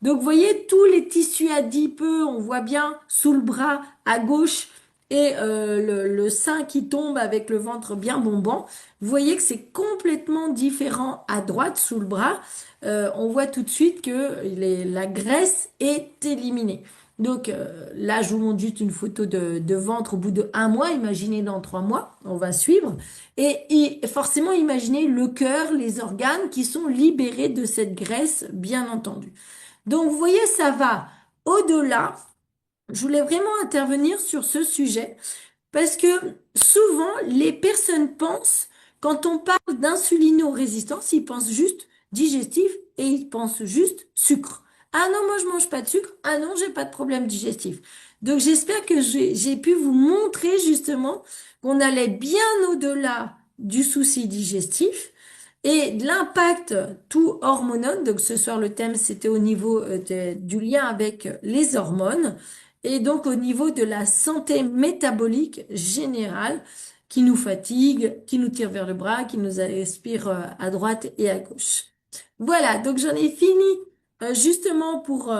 Speaker 1: Donc, vous voyez, tous les tissus adipeux, on voit bien sous le bras à gauche et le sein qui tombe avec le ventre bien bombant. Vous voyez que c'est complètement différent à droite sous le bras. On voit tout de suite que la graisse est éliminée. Donc là, je vous montre juste une photo de ventre au bout de un mois. Imaginez dans 3 mois, on va suivre. Et forcément, imaginez le cœur, les organes qui sont libérés de cette graisse, bien entendu. Donc, vous voyez, ça va au-delà. Je voulais vraiment intervenir sur ce sujet parce que souvent, les personnes pensent, quand on parle d'insulinorésistance, ils pensent juste digestif et ils pensent juste sucre. Ah non, moi je mange pas de sucre. Ah non, j'ai pas de problème digestif. Donc j'espère que j'ai pu vous montrer justement qu'on allait bien au-delà du souci digestif et de l'impact tout hormonal. Donc ce soir, le thème, c'était au niveau du lien avec les hormones et donc au niveau de la santé métabolique générale qui nous fatigue, qui nous tire vers le bras, qui nous aspire à droite et à gauche. Voilà, donc j'en ai fini justement pour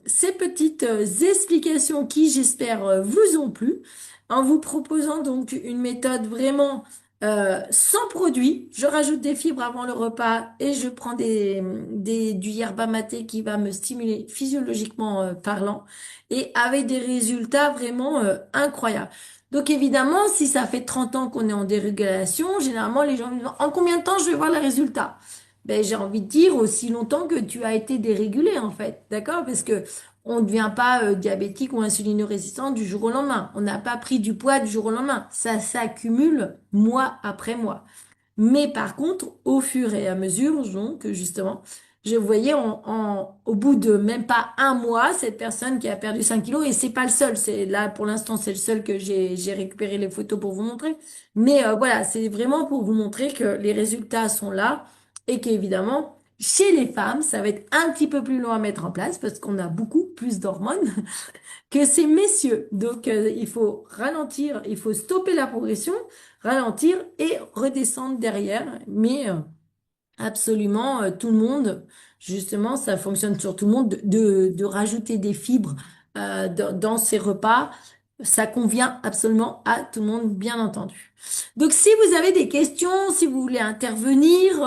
Speaker 1: ces petites explications qui, j'espère, vous ont plu, en vous proposant donc une méthode vraiment sans produit. Je rajoute des fibres avant le repas et je prends du yerba maté qui va me stimuler physiologiquement parlant et avec des résultats vraiment incroyables. Donc évidemment, si ça fait 30 ans qu'on est en dérégulation, généralement les gens me disent en combien de temps je vais voir les résultats? Ben, j'ai envie de dire aussi longtemps que tu as été dérégulé en fait, d'accord? Parce que on ne devient pas diabétique ou insulino-résistant du jour au lendemain. On n'a pas pris du poids du jour au lendemain. Ça s'accumule mois après mois. Mais par contre, au fur et à mesure, donc justement, je voyais au bout de même pas un mois, cette personne qui a perdu 5 kilos, et c'est pas le seul, c'est là pour l'instant, c'est le seul que j'ai récupéré les photos pour vous montrer. Mais voilà, c'est vraiment pour vous montrer que les résultats sont là et qu'évidemment, chez les femmes, ça va être un petit peu plus long à mettre en place parce qu'on a beaucoup plus d'hormones que ces messieurs. Donc, il faut ralentir, il faut stopper la progression, ralentir et redescendre derrière. Mais absolument, tout le monde, justement, ça fonctionne sur tout le monde, de rajouter des fibres dans ses repas. Ça convient absolument à tout le monde, bien entendu. Donc, si vous avez des questions, si vous voulez intervenir,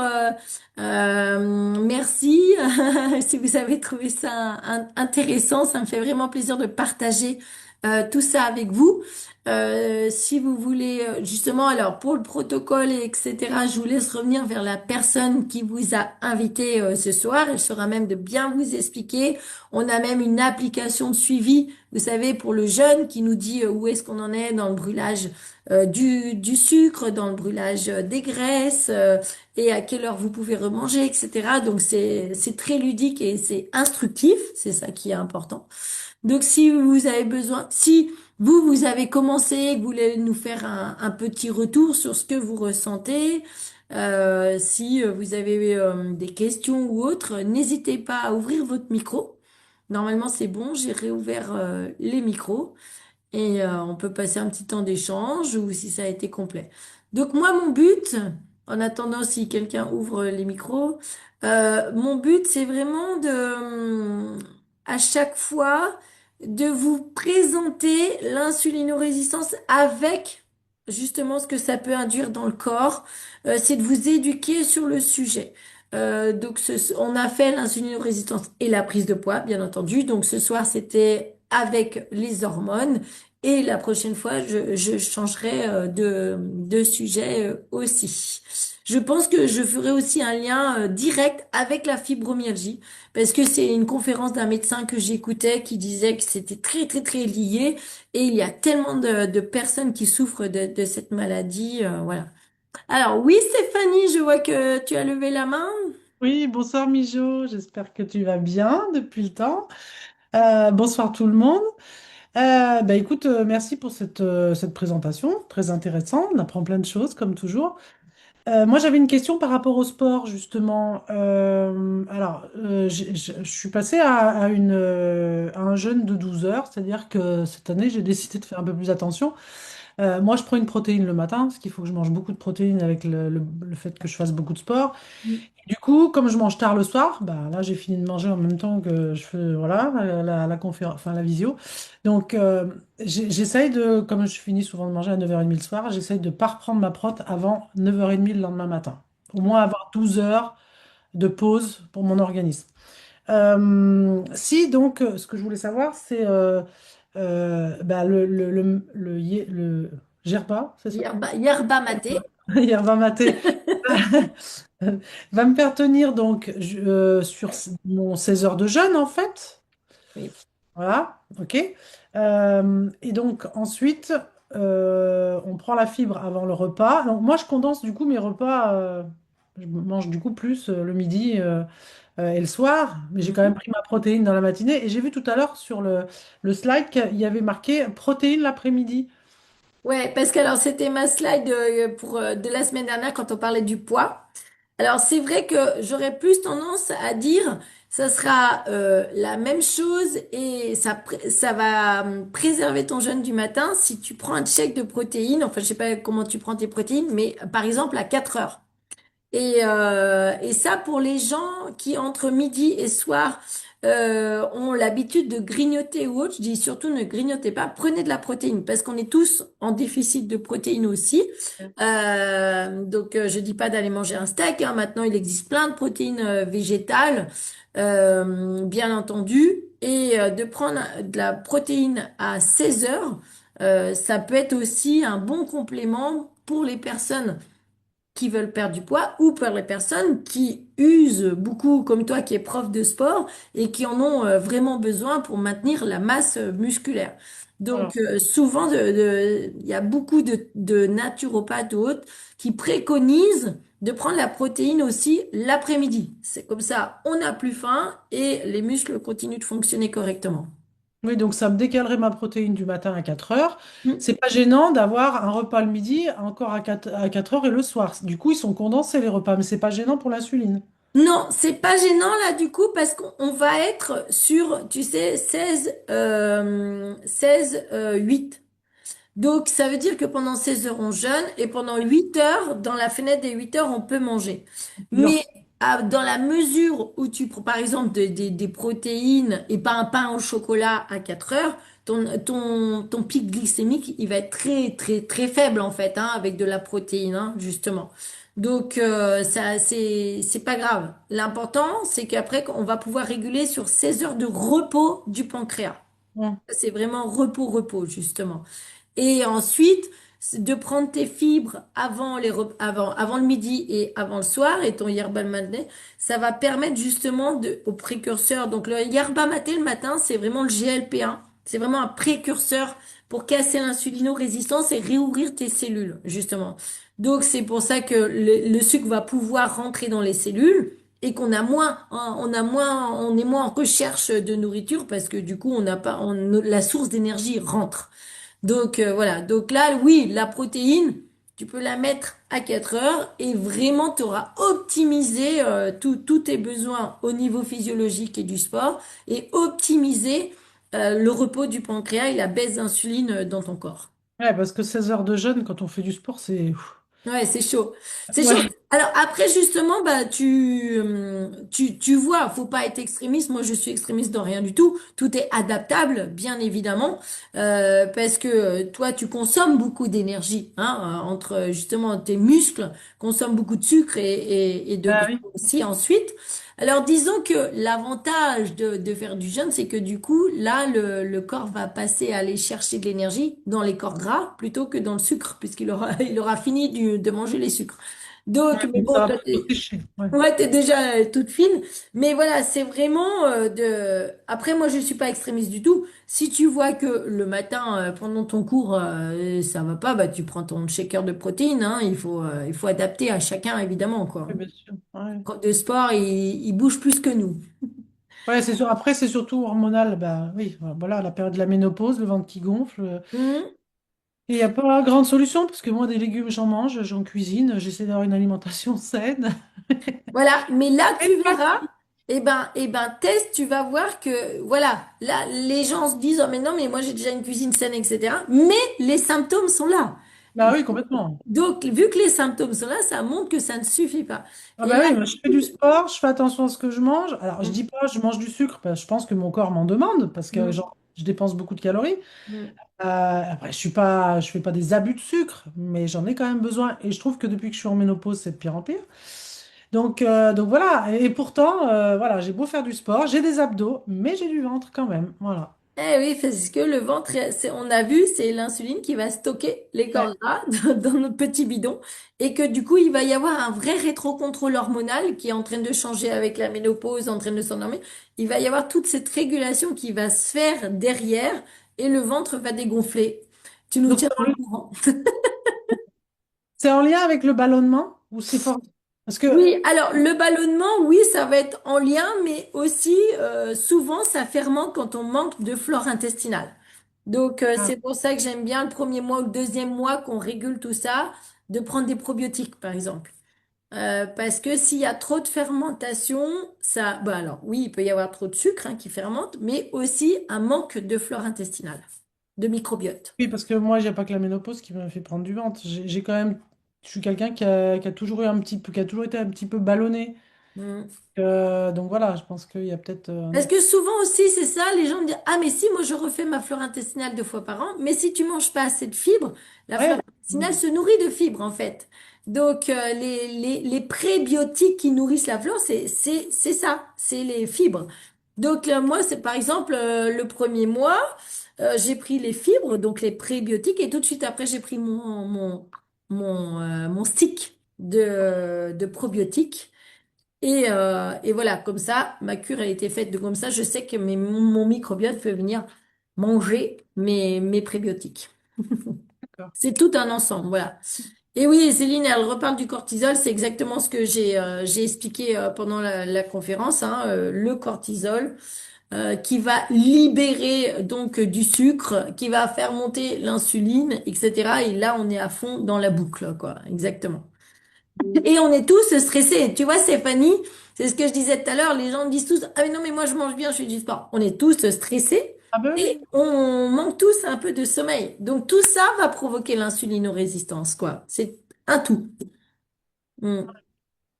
Speaker 1: merci. Si vous avez trouvé ça intéressant, ça me fait vraiment plaisir de partager tout ça avec vous. Si vous voulez justement, alors pour le protocole, etc., je vous laisse revenir vers la personne qui vous a invité ce soir. Elle sera même de bien vous expliquer. On a même une application de suivi, vous savez, pour le jeune qui nous dit où est-ce qu'on en est dans le brûlage du sucre, dans le brûlage des graisses et à quelle heure vous pouvez remanger, etc. Donc c'est très ludique et c'est instructif. C'est ça qui est important. Donc, si vous avez besoin, si vous avez commencé, que vous voulez nous faire un petit retour sur ce que vous ressentez, si vous avez des questions ou autres, n'hésitez pas à ouvrir votre micro. Normalement, c'est bon, j'ai réouvert les micros et on peut passer un petit temps d'échange ou si ça a été complet. Donc, moi, mon but, en attendant si quelqu'un ouvre les micros, mon but, c'est vraiment à chaque fois, de vous présenter l'insulinorésistance avec justement ce que ça peut induire dans le corps. C'est de vous éduquer sur le sujet. Donc, on a fait l'insulinorésistance et la prise de poids, bien entendu. Donc, ce soir, c'était avec les hormones. Et la prochaine fois, je changerai de sujet aussi. Je pense que je ferai aussi un lien direct avec la fibromyalgie. Parce que c'est une conférence d'un médecin que j'écoutais qui disait que c'était très très très lié et il y a tellement de personnes qui souffrent de cette maladie, voilà. Alors oui, Stéphanie, je vois que tu as levé la main.
Speaker 2: Oui, bonsoir Mijo, j'espère que tu vas bien depuis le temps. Bonsoir tout le monde. Écoute, merci pour cette présentation, très intéressante, on apprend plein de choses comme toujours. Moi j'avais une question par rapport au sport justement. Je suis passée à un jeûne de 12 heures, c'est-à-dire que cette année j'ai décidé de faire un peu plus attention. Moi, je prends une protéine le matin, parce qu'il faut que je mange beaucoup de protéines avec le fait que je fasse beaucoup de sport. Du coup, comme je mange tard le soir, bah, là, j'ai fini de manger en même temps que je fais, voilà, la conférence, enfin, la visio. Donc, j'essaye de, comme je finis souvent de manger à 9h30 le soir, j'essaye de ne pas reprendre ma prot avant 9h30 le lendemain matin. Au moins avoir 12 heures de pause pour mon organisme. Si, donc, ce que je voulais savoir, c'est le Gerba, c'est ça?
Speaker 1: Yerba maté.
Speaker 2: Yerba maté. Va me faire tenir donc sur mon 16 heures de jeûne en fait.
Speaker 1: Oui.
Speaker 2: Voilà, ok. Et donc ensuite, on prend la fibre avant le repas. Donc moi je condense du coup mes repas, je mange du coup plus le midi et le soir, mais j'ai quand même
Speaker 1: Mhm.
Speaker 2: pris ma protéine dans la matinée. Et j'ai vu tout à l'heure sur le slide qu'il y avait marqué protéine l'après-midi.
Speaker 1: Ouais, parce que alors c'était ma slide de la semaine dernière quand on parlait du poids. Alors, c'est vrai que j'aurais plus tendance à dire, ça sera la même chose et ça va préserver ton jeûne du matin si tu prends un shake de protéines. Enfin, je sais pas comment tu prends tes protéines, mais par exemple à 4 heures. Et ça, pour les gens qui, entre midi et soir, ont l'habitude de grignoter ou autre, je dis surtout ne grignotez pas, prenez de la protéine, parce qu'on est tous en déficit de protéines aussi. Je dis pas d'aller manger un steak, hein. Maintenant, il existe plein de protéines végétales, bien entendu, et de prendre de la protéine à 16 heures, ça peut être aussi un bon complément pour les personnes qui veulent perdre du poids ou pour les personnes qui usent beaucoup, comme toi qui es prof de sport et qui en ont vraiment besoin pour maintenir la masse musculaire.
Speaker 2: Voilà.
Speaker 1: Donc souvent, il y a beaucoup de naturopathes ou autres qui préconisent de prendre la protéine aussi l'après-midi. C'est comme ça, on n'a plus faim et les muscles continuent de fonctionner correctement.
Speaker 2: Oui, donc ça me décalerait ma protéine du matin à 4 heures. C'est pas gênant d'avoir un repas le midi encore à 4 heures et le soir. Du coup, ils sont condensés les repas, mais c'est pas gênant pour l'insuline.
Speaker 1: Non, c'est pas gênant là du coup parce qu'on va être sur, tu sais, 8. Donc ça veut dire que pendant 16 heures on jeûne et pendant 8 heures, dans la fenêtre des 8 heures, on peut manger.
Speaker 2: Plusieurs
Speaker 1: Mais dans la mesure où tu prends par exemple des protéines et pas un pain au chocolat à 4 heures, ton pic glycémique, il va être très très très faible en fait, hein, avec de la protéine, hein, justement. Donc ça c'est pas grave. L'important c'est qu'après on va pouvoir réguler sur 16 heures de repos du pancréas.
Speaker 2: fois.
Speaker 1: C'est vraiment repos justement. Et ensuite, c'est de prendre tes fibres avant le midi et avant le soir et ton yerba maté, ça va permettre justement au précurseur. Donc le yerba maté le matin, c'est vraiment le GLP-1. C'est vraiment un précurseur pour casser l'insulinorésistance et réouvrir tes cellules, justement. Donc c'est pour ça que le sucre va pouvoir rentrer dans les cellules et qu'on a moins, hein, on est moins en recherche de nourriture parce que du coup, on n'a pas, la source d'énergie rentre. Donc voilà, donc là, oui, la protéine, tu peux la mettre à 4 heures et vraiment, tu auras optimisé tous tes besoins au niveau physiologique et du sport et optimisé le repos du pancréas et la baisse d'insuline dans ton corps.
Speaker 2: Ouais, parce que 16 heures de jeûne, quand on fait du sport, c'est...
Speaker 1: Ouais, c'est chaud. C'est chaud.
Speaker 2: Ouais.
Speaker 1: Alors après, justement, bah, tu vois, faut pas être extrémiste. Moi, je suis extrémiste dans rien du tout. Tout est adaptable, bien évidemment, parce que toi, tu consommes beaucoup d'énergie, hein, entre justement tes muscles consomment beaucoup de sucre et de
Speaker 2: Ah
Speaker 1: gras
Speaker 2: oui.
Speaker 1: aussi ensuite. Alors, disons que l'avantage de faire du jeûne, c'est que du coup, là, le corps va passer à aller chercher de l'énergie dans les corps gras plutôt que dans le sucre, puisqu'il aura, il aura fini de manger les sucres. Donc,
Speaker 2: Ouais,
Speaker 1: mais
Speaker 2: donc
Speaker 1: bon,
Speaker 2: ça va
Speaker 1: toi,
Speaker 2: plutôt sécher. Ouais.
Speaker 1: ouais, t'es déjà toute fine. Mais voilà, c'est vraiment Après, moi, je suis pas extrémiste du tout. Si tu vois que le matin, pendant ton cours, ça va pas, bah, tu prends ton shaker de protéines, hein. Il faut adapter à chacun, évidemment, quoi.
Speaker 2: Oui, bien sûr. Ouais.
Speaker 1: Le prof de sport, il bouge plus que nous.
Speaker 2: Ouais, c'est sûr. Après, c'est surtout hormonal. Bah, oui, voilà, la période de la ménopause, le ventre qui gonfle.
Speaker 1: Mhm.
Speaker 2: Et il n'y a pas grande solution, parce que moi, des légumes, j'en mange, j'en cuisine, j'essaie d'avoir une alimentation saine.
Speaker 1: Voilà, mais là tu
Speaker 2: Et pas
Speaker 1: verras, teste, tu vas voir que voilà, là les gens se disent oh mais non mais moi j'ai déjà une cuisine saine etc. Mais les symptômes sont là.
Speaker 2: Bah oui, complètement.
Speaker 1: Donc vu que les symptômes sont là, ça montre que ça ne suffit pas.
Speaker 2: Ah
Speaker 1: Et
Speaker 2: bah
Speaker 1: là,
Speaker 2: oui, moi, je fais du sport, je fais attention à ce que je mange. Alors, je
Speaker 1: mm,
Speaker 2: dis pas je mange du sucre, parce que je pense que mon corps m'en demande, parce que
Speaker 1: mm,
Speaker 2: genre, je dépense beaucoup de calories.
Speaker 1: mm.
Speaker 2: Après, je fais pas des abus de sucre, mais j'en ai quand même besoin. Et je trouve que depuis que je suis en ménopause, c'est de pire en pire. Donc voilà. Et pourtant, voilà, j'ai beau faire du sport, j'ai des abdos, mais j'ai du ventre quand même. Voilà.
Speaker 1: Eh oui, parce que le ventre, on a vu, c'est l'insuline qui va stocker les
Speaker 2: Ouais.
Speaker 1: corps gras dans notre petit bidon et que du coup, il va y avoir un vrai rétrocontrôle hormonal qui est en train de changer avec la ménopause, en train de s'endormir. Il va y avoir toute cette régulation qui va se faire derrière et le ventre va dégonfler. Tu nous
Speaker 2: Donc,
Speaker 1: tiendras au courant.
Speaker 2: c'est en lien avec le ballonnement ou c'est fort? Parce que,
Speaker 1: Oui, alors le ballonnement, oui, ça va être en lien, mais aussi souvent ça fermente quand on manque de flore intestinale. Donc
Speaker 2: ah,
Speaker 1: c'est pour ça que j'aime bien le premier mois ou le deuxième mois qu'on régule tout ça, de prendre des probiotiques par exemple. Parce que s'il y a trop de fermentation, ça, bah alors oui, il peut y avoir trop de sucre qui fermente, mais aussi un manque de flore intestinale, de microbiote.
Speaker 2: Oui, parce que moi, j'ai pas que la ménopause qui m'a fait prendre du ventre. J'ai quand même, je suis quelqu'un qui a toujours eu un petit peu, qui a toujours été un petit peu ballonné.
Speaker 1: Mm.
Speaker 2: Donc voilà, je pense qu'il y a peut-être un
Speaker 1: Parce
Speaker 2: autre.
Speaker 1: que souvent aussi, c'est ça, les gens me disent, ah mais si, moi je refais ma flore intestinale 2 fois par an, mais si tu manges pas assez de fibres, la flore
Speaker 2: Ouais.
Speaker 1: intestinale se nourrit de fibres en fait. Donc les prébiotiques qui nourrissent la flore, c'est ça, c'est les fibres. Donc moi, c'est par exemple le premier mois, j'ai pris les fibres, donc les prébiotiques, et tout de suite après, j'ai pris mon stick de probiotiques. Et voilà, comme ça, ma cure a été faite de comme ça. Je sais que mon microbiote peut venir manger mes prébiotiques.
Speaker 2: D'accord.
Speaker 1: C'est tout un ensemble, voilà. Et oui, Céline, elle reparle du cortisol. C'est exactement ce que j'ai expliqué pendant la conférence. Le cortisol qui va libérer donc du sucre, qui va faire monter l'insuline, etc. Et là, on est à fond dans la boucle, quoi. Exactement. Et on est tous stressés. Tu vois, Stéphanie, c'est ce que je disais tout à l'heure. Les gens me disent tous, ah mais non, mais moi je mange bien, je fais du sport. On est tous stressés
Speaker 2: Ah ben
Speaker 1: et
Speaker 2: oui.
Speaker 1: on manque tous un peu de sommeil. Donc tout ça va provoquer l'insulinorésistance, quoi. C'est un tout. Mm.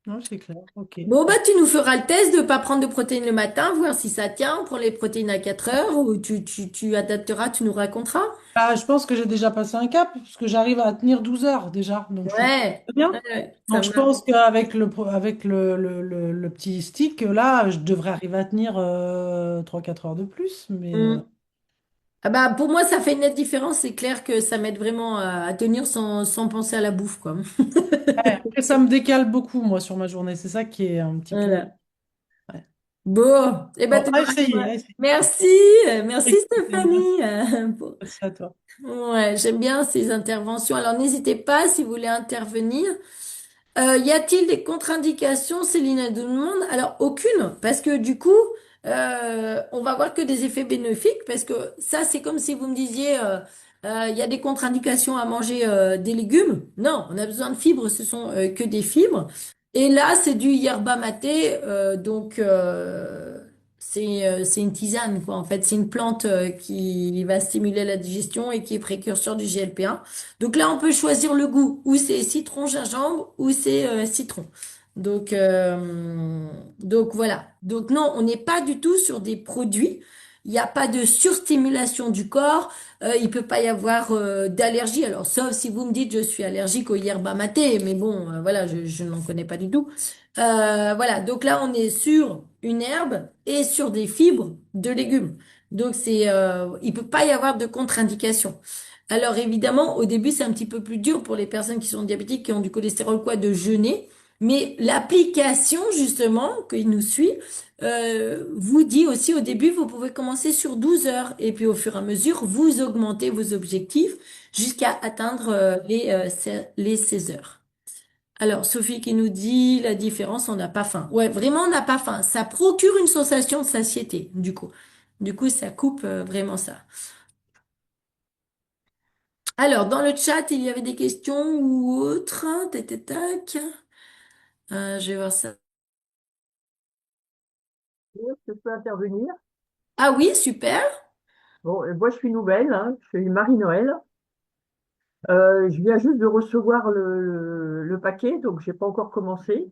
Speaker 2: Non, c'est clair. Ok.
Speaker 1: Bon, bah, tu nous feras le test de pas prendre de protéines le matin, voir si ça tient. On prend les protéines à 4 heures ou tu adapteras, tu nous raconteras.
Speaker 2: Ah, je pense que j'ai déjà passé un cap, parce que j'arrive à tenir 12 heures déjà, donc je suis
Speaker 1: Ouais,
Speaker 2: très bien.
Speaker 1: ouais, ouais, ça
Speaker 2: Donc je
Speaker 1: marche.
Speaker 2: pense qu'avec avec le petit stick, là, je devrais arriver à tenir 3-4 heures de plus. Mais
Speaker 1: Mm. Ah bah, pour moi, ça fait une nette différence. C'est clair que ça m'aide vraiment à tenir sans penser à la bouffe, quoi.
Speaker 2: ouais, après, ça me décale beaucoup, moi, sur ma journée. C'est ça qui est un petit peu.
Speaker 1: Voilà.
Speaker 2: Ouais.
Speaker 1: Bon, eh ben,
Speaker 2: Bon,
Speaker 1: tu
Speaker 2: à
Speaker 1: verras que
Speaker 2: essayer,
Speaker 1: moi.
Speaker 2: à essayer.
Speaker 1: Merci, merci
Speaker 2: Avec plaisir.
Speaker 1: Stéphanie.
Speaker 2: Merci à toi.
Speaker 1: Ouais, j'aime bien ces interventions. Alors, n'hésitez pas si vous voulez intervenir. Y a-t-il des contre-indications, Céline, elle demande? Alors, aucune, parce que du coup, on va voir que des effets bénéfiques, parce que ça, c'est comme si vous me disiez, il y a des contre-indications à manger des légumes. Non, on a besoin de fibres, ce sont que des fibres. Et là, c'est du yerba maté, donc c'est une tisane, quoi. En fait, c'est une plante qui va stimuler la digestion et qui est précurseur du GLP-1. Donc là, on peut choisir le goût, ou c'est citron gingembre, ou c'est citron. Donc, donc voilà. Donc non, on n'est pas du tout sur des produits. Il n'y a pas de surstimulation du corps. Il peut pas y avoir d'allergie. Alors, sauf si vous me dites je suis allergique au yerba maté, mais bon, voilà, je n'en connais pas du tout. Voilà. Donc là, on est sur une herbe et sur des fibres de légumes. Donc il peut pas y avoir de contre-indication. Alors évidemment, au début, c'est un petit peu plus dur pour les personnes qui sont diabétiques, qui ont du cholestérol, quoi, de jeûner. Mais l'application, justement, qui nous suit, vous dit aussi au début, vous pouvez commencer sur 12 heures. Et puis au fur et à mesure, vous augmentez vos objectifs jusqu'à atteindre les 16 heures. Alors, Sophie qui nous dit la différence, on n'a pas faim. Ouais, vraiment, on n'a pas faim. Ça procure une sensation de satiété, du coup. Du coup, ça coupe vraiment ça. Alors, dans le chat, il y avait des questions ou autres. Tac, tac, tac. Je vais voir ça.
Speaker 3: Est-ce que je peux intervenir?
Speaker 1: Ah oui, super.
Speaker 3: Bon, moi je suis nouvelle, hein, je suis Marie-Noël. Je viens juste de recevoir le paquet, donc j'ai pas encore commencé.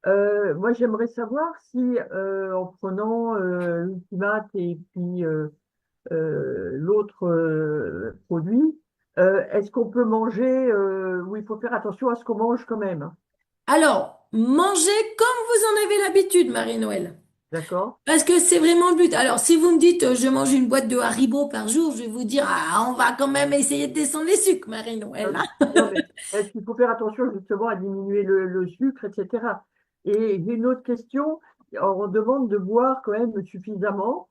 Speaker 3: Moi j'aimerais savoir si en prenant l'Ultimate et puis l'autre produit, est-ce qu'on peut manger, ou il faut faire attention à ce qu'on mange quand même, hein,
Speaker 1: Alors, mangez comme vous en avez l'habitude, Marie-Noël.
Speaker 3: d'accord?
Speaker 1: Parce que c'est vraiment le but. Alors, si vous me dites, je mange une boîte de Haribo par jour, je vais vous dire, ah, on va quand même essayer de descendre les sucres, Marie-Noël,
Speaker 3: Non,
Speaker 1: hein.
Speaker 3: non, mais est-ce qu'il faut faire attention justement à diminuer le sucre, etc. Et j'ai une autre question. On demande de boire quand même suffisamment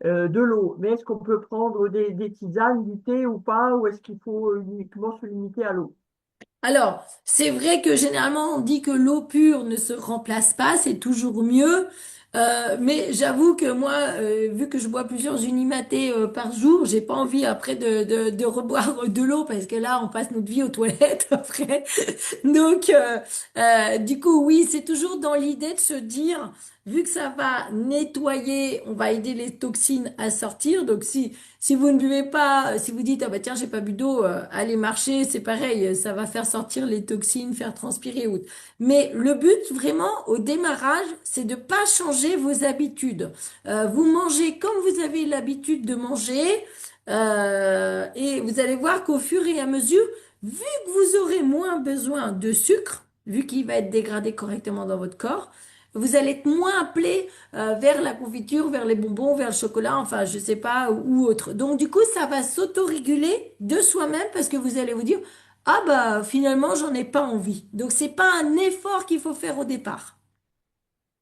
Speaker 3: de l'eau. Mais est-ce qu'on peut prendre des tisanes, du thé ou pas? Ou est-ce qu'il faut uniquement se limiter à l'eau?
Speaker 1: Alors, c'est vrai que généralement, on dit que l'eau pure ne se remplace pas, c'est toujours mieux. Mais j'avoue que moi, vu que je bois plusieurs unimatés par jour, j'ai pas envie après de reboire de l'eau parce que là, on passe notre vie aux toilettes après. Donc, du coup, oui, c'est toujours dans l'idée de se dire, vu que ça va nettoyer, on va aider les toxines à sortir. Donc, si vous ne buvez pas, si vous dites, ah bah tiens, j'ai pas bu d'eau, allez marcher, c'est pareil, ça va faire sortir les toxines, faire transpirer. Mais le but, vraiment, au démarrage, c'est de pas changer vos habitudes. Vous mangez comme vous avez l'habitude de manger, et vous allez voir qu'au fur et à mesure, vu que vous aurez moins besoin de sucre, vu qu'il va être dégradé correctement dans votre corps, vous allez être moins appelé vers la confiture, vers les bonbons, vers le chocolat, enfin, je sais pas, ou autre. Donc, du coup, ça va s'autoréguler de soi-même parce que vous allez vous dire, ah bah, finalement, j'en ai pas envie. Donc, c'est pas un effort qu'il faut faire au départ.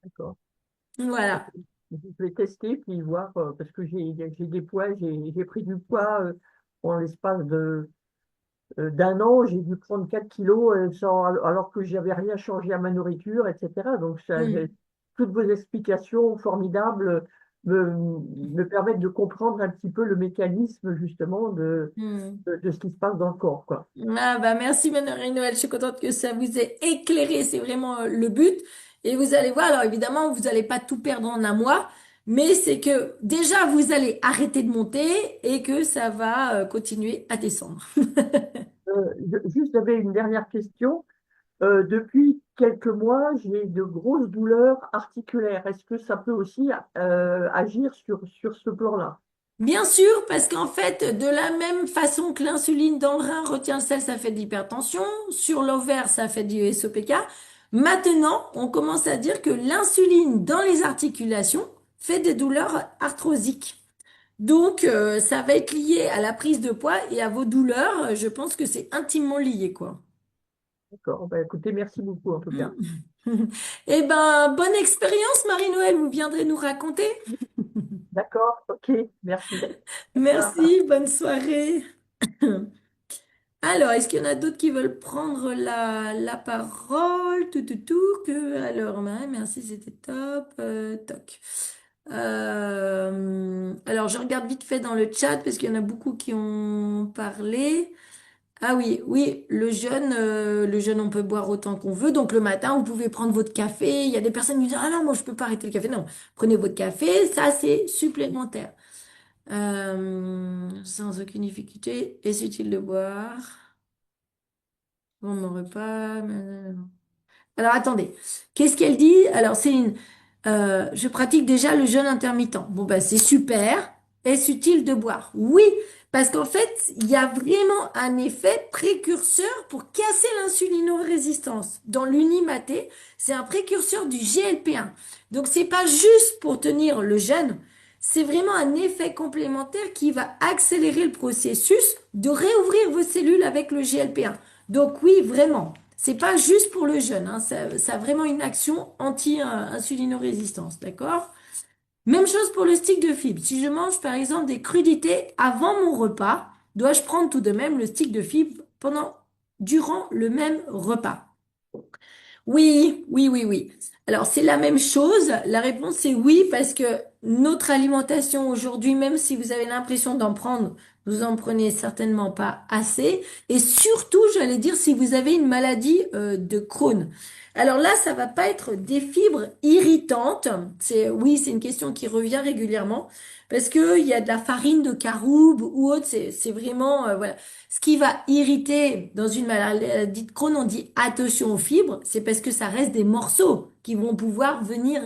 Speaker 3: D'accord. Ok.
Speaker 1: Voilà.
Speaker 3: Je vais tester puis voir parce que j'ai des poids, j'ai pris du poids en l'espace d'un an, j'ai dû prendre 4 kilos alors que j'avais rien changé à ma nourriture, etc. Donc
Speaker 1: Hmm.
Speaker 3: toutes vos explications formidables me permettent de comprendre un petit peu le mécanisme justement
Speaker 1: Hmm.
Speaker 3: de ce qui se passe dans le corps, quoi.
Speaker 1: Ah bah merci Marie-Noël, je suis contente que ça vous ait éclairé, c'est vraiment le but. Et vous allez voir, alors évidemment, vous n'allez pas tout perdre en un mois, mais c'est que déjà vous allez arrêter de monter et que ça va continuer à descendre.
Speaker 3: Juste, j'avais une dernière question. Depuis quelques mois, j'ai de grosses douleurs articulaires. Est-ce que ça peut aussi agir sur ce plan-là?
Speaker 1: Bien sûr, parce qu'en fait, de la même façon que l'insuline dans le rein retient le sel, ça fait de l'hypertension, sur l'ovaire, ça fait du SOPK. Maintenant, on commence à dire que l'insuline dans les articulations fait des douleurs arthrosiques. Donc, ça va être lié à la prise de poids et à vos douleurs. Je pense que c'est intimement lié, quoi.
Speaker 3: D'accord. Ben, écoutez, merci beaucoup en tout cas.
Speaker 1: Mm. Eh ben, bonne expérience, Marie-Noël. Vous viendrez nous raconter.
Speaker 3: D'accord, ok, merci. Au revoir.
Speaker 1: Merci, bonne soirée. Alors, est-ce qu'il y en a d'autres qui veulent prendre la parole? Alors, ouais, merci, c'était top. Toc. Alors, je regarde vite fait dans le chat parce qu'il y en a beaucoup qui ont parlé. Ah oui, oui, le jeûne, on peut boire autant qu'on veut. Donc, le matin, vous pouvez prendre votre café. Il y a des personnes qui disent, ah non, moi, je peux pas arrêter le café. Non, prenez votre café. Ça, c'est supplémentaire. Sans aucune difficulté. Est-ce utile de boire? Bon, mon repas. Alors attendez, qu'est-ce qu'elle dit? Alors je pratique déjà le jeûne intermittent. Bon ben c'est super. Est-ce utile de boire? Oui, parce qu'en fait il y a vraiment un effet précurseur pour casser l'insulinorésistance. Dans l'unimaté, c'est un précurseur du GLP-1. Donc c'est pas juste pour tenir le jeûne, c'est vraiment un effet complémentaire qui va accélérer le processus de réouvrir vos cellules avec le GLP-1. Donc oui, vraiment. C'est pas juste pour le jeûne, hein, ça a vraiment une action anti-insulinorésistance, d'accord? Même chose pour le stick de fibres. Si je mange par exemple des crudités avant mon repas, dois-je prendre tout de même le stick de fibres durant le même repas? Oui, oui, oui, oui. Alors, c'est la même chose. La réponse est oui, parce que notre alimentation aujourd'hui, même si vous avez l'impression d'en prendre, vous en prenez certainement pas assez. Et surtout, j'allais dire, si vous avez une maladie de Crohn. Alors là, ça va pas être des fibres irritantes. Oui, c'est une question qui revient régulièrement. Parce que il y a de la farine de caroube ou autre, c'est vraiment, voilà. Ce qui va irriter dans une maladie de Crohn, on dit attention aux fibres, c'est parce que ça reste des morceaux qui vont pouvoir venir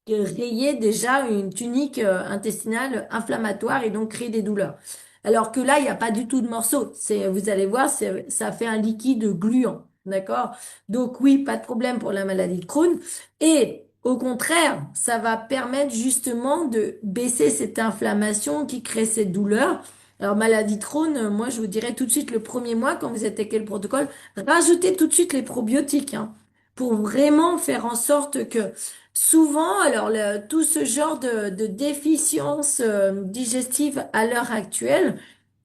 Speaker 1: rayer déjà une tunique intestinale inflammatoire et donc créer des douleurs. Alors que là, il n'y a pas du tout de morceaux. Vous allez voir, ça fait un liquide gluant. D'accord? Donc oui, pas de problème pour la maladie de Crohn. Et au contraire, ça va permettre justement de baisser cette inflammation qui crée cette douleur. Alors, maladie de Crohn, moi, je vous dirais tout de suite le premier mois, quand vous attaquez le protocole, rajoutez tout de suite les probiotiques, hein, pour vraiment faire en sorte que souvent, alors, tout ce genre de déficience digestive à l'heure actuelle,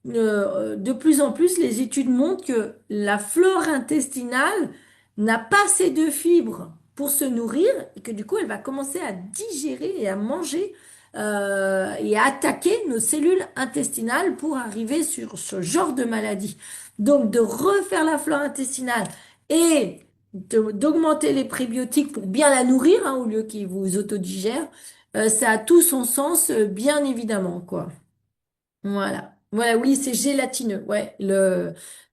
Speaker 1: de plus en plus, les études montrent que la flore intestinale n'a pas assez de fibres pour se nourrir et que du coup, elle va commencer à digérer et à manger et à attaquer nos cellules intestinales pour arriver sur ce genre de maladie. Donc, de refaire la flore intestinale et d'augmenter les prébiotiques pour bien la nourrir, hein, au lieu qu'ils vous autodigèrent, ça a tout son sens, bien évidemment, quoi. Voilà. Voilà, oui, c'est gélatineux. Ouais,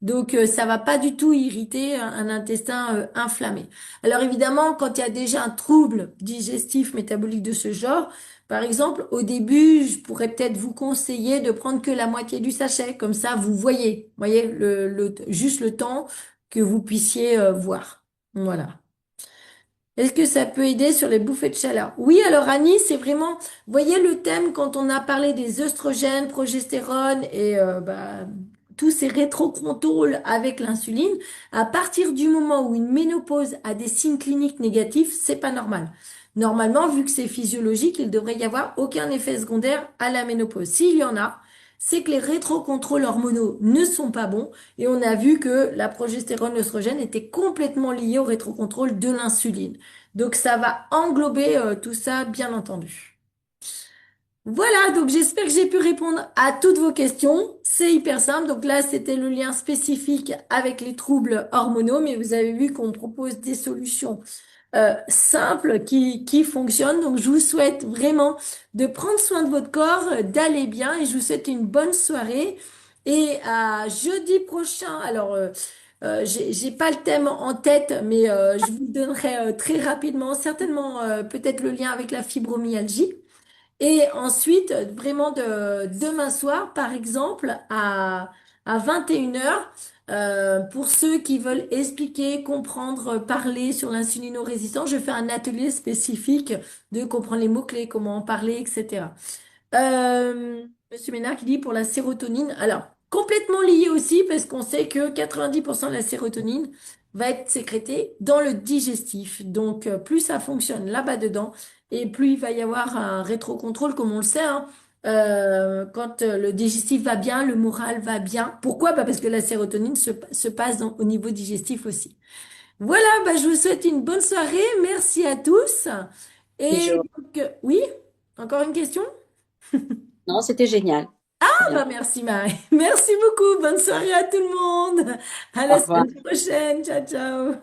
Speaker 1: donc ça va pas du tout irriter un intestin inflammé. Alors évidemment, quand il y a déjà un trouble digestif métabolique de ce genre, par exemple, au début, je pourrais peut-être vous conseiller de prendre que la moitié du sachet, comme ça voyez juste le temps que vous puissiez voir. Voilà. Est-ce que ça peut aider sur les bouffées de chaleur? Oui, alors Annie, c'est vraiment, vous voyez le thème quand on a parlé des œstrogènes, progestérone et tous ces rétrocontrôles avec l'insuline, à partir du moment où une ménopause a des signes cliniques négatifs, c'est pas normal. Normalement, vu que c'est physiologique, il devrait y avoir aucun effet secondaire à la ménopause. S'il y en a, c'est que les rétrocontrôles hormonaux ne sont pas bons et on a vu que la progestérone, l'œstrogène étaient complètement liés au rétrocontrôle de l'insuline. Donc ça va englober tout ça, bien entendu. Voilà, donc j'espère que j'ai pu répondre à toutes vos questions. C'est hyper simple. Donc là, c'était le lien spécifique avec les troubles hormonaux, mais vous avez vu qu'on propose des solutions simples qui fonctionnent. Donc je vous souhaite vraiment de prendre soin de votre corps, d'aller bien et je vous souhaite une bonne soirée. Et à jeudi prochain, alors j'ai pas le thème en tête, mais je vous le donnerai très rapidement, certainement peut-être le lien avec la fibromyalgie. Et ensuite, vraiment demain soir, par exemple, à 21h, pour ceux qui veulent expliquer, comprendre, parler sur l'insulinorésistance, je fais un atelier spécifique de comprendre les mots-clés, comment en parler, etc. Monsieur Ménard qui dit pour la sérotonine. Alors, complètement lié aussi parce qu'on sait que 90% de la sérotonine va être sécrétée dans le digestif. Donc, plus ça fonctionne là-bas dedans et plus il va y avoir un rétrocontrôle comme on le sait, hein. Quand le digestif va bien, le moral va bien. Pourquoi? Bah parce que la sérotonine se passe au niveau digestif aussi. Voilà, bah je vous souhaite une bonne soirée. Merci à tous. Et
Speaker 4: Je-
Speaker 1: donc, oui, encore une question?
Speaker 4: Non, c'était génial. Très
Speaker 1: Ah
Speaker 4: bien.
Speaker 1: bah merci Marie. Merci beaucoup. Bonne soirée à tout le monde. À
Speaker 4: Au
Speaker 1: la
Speaker 4: revoir.
Speaker 1: semaine prochaine. Ciao, ciao.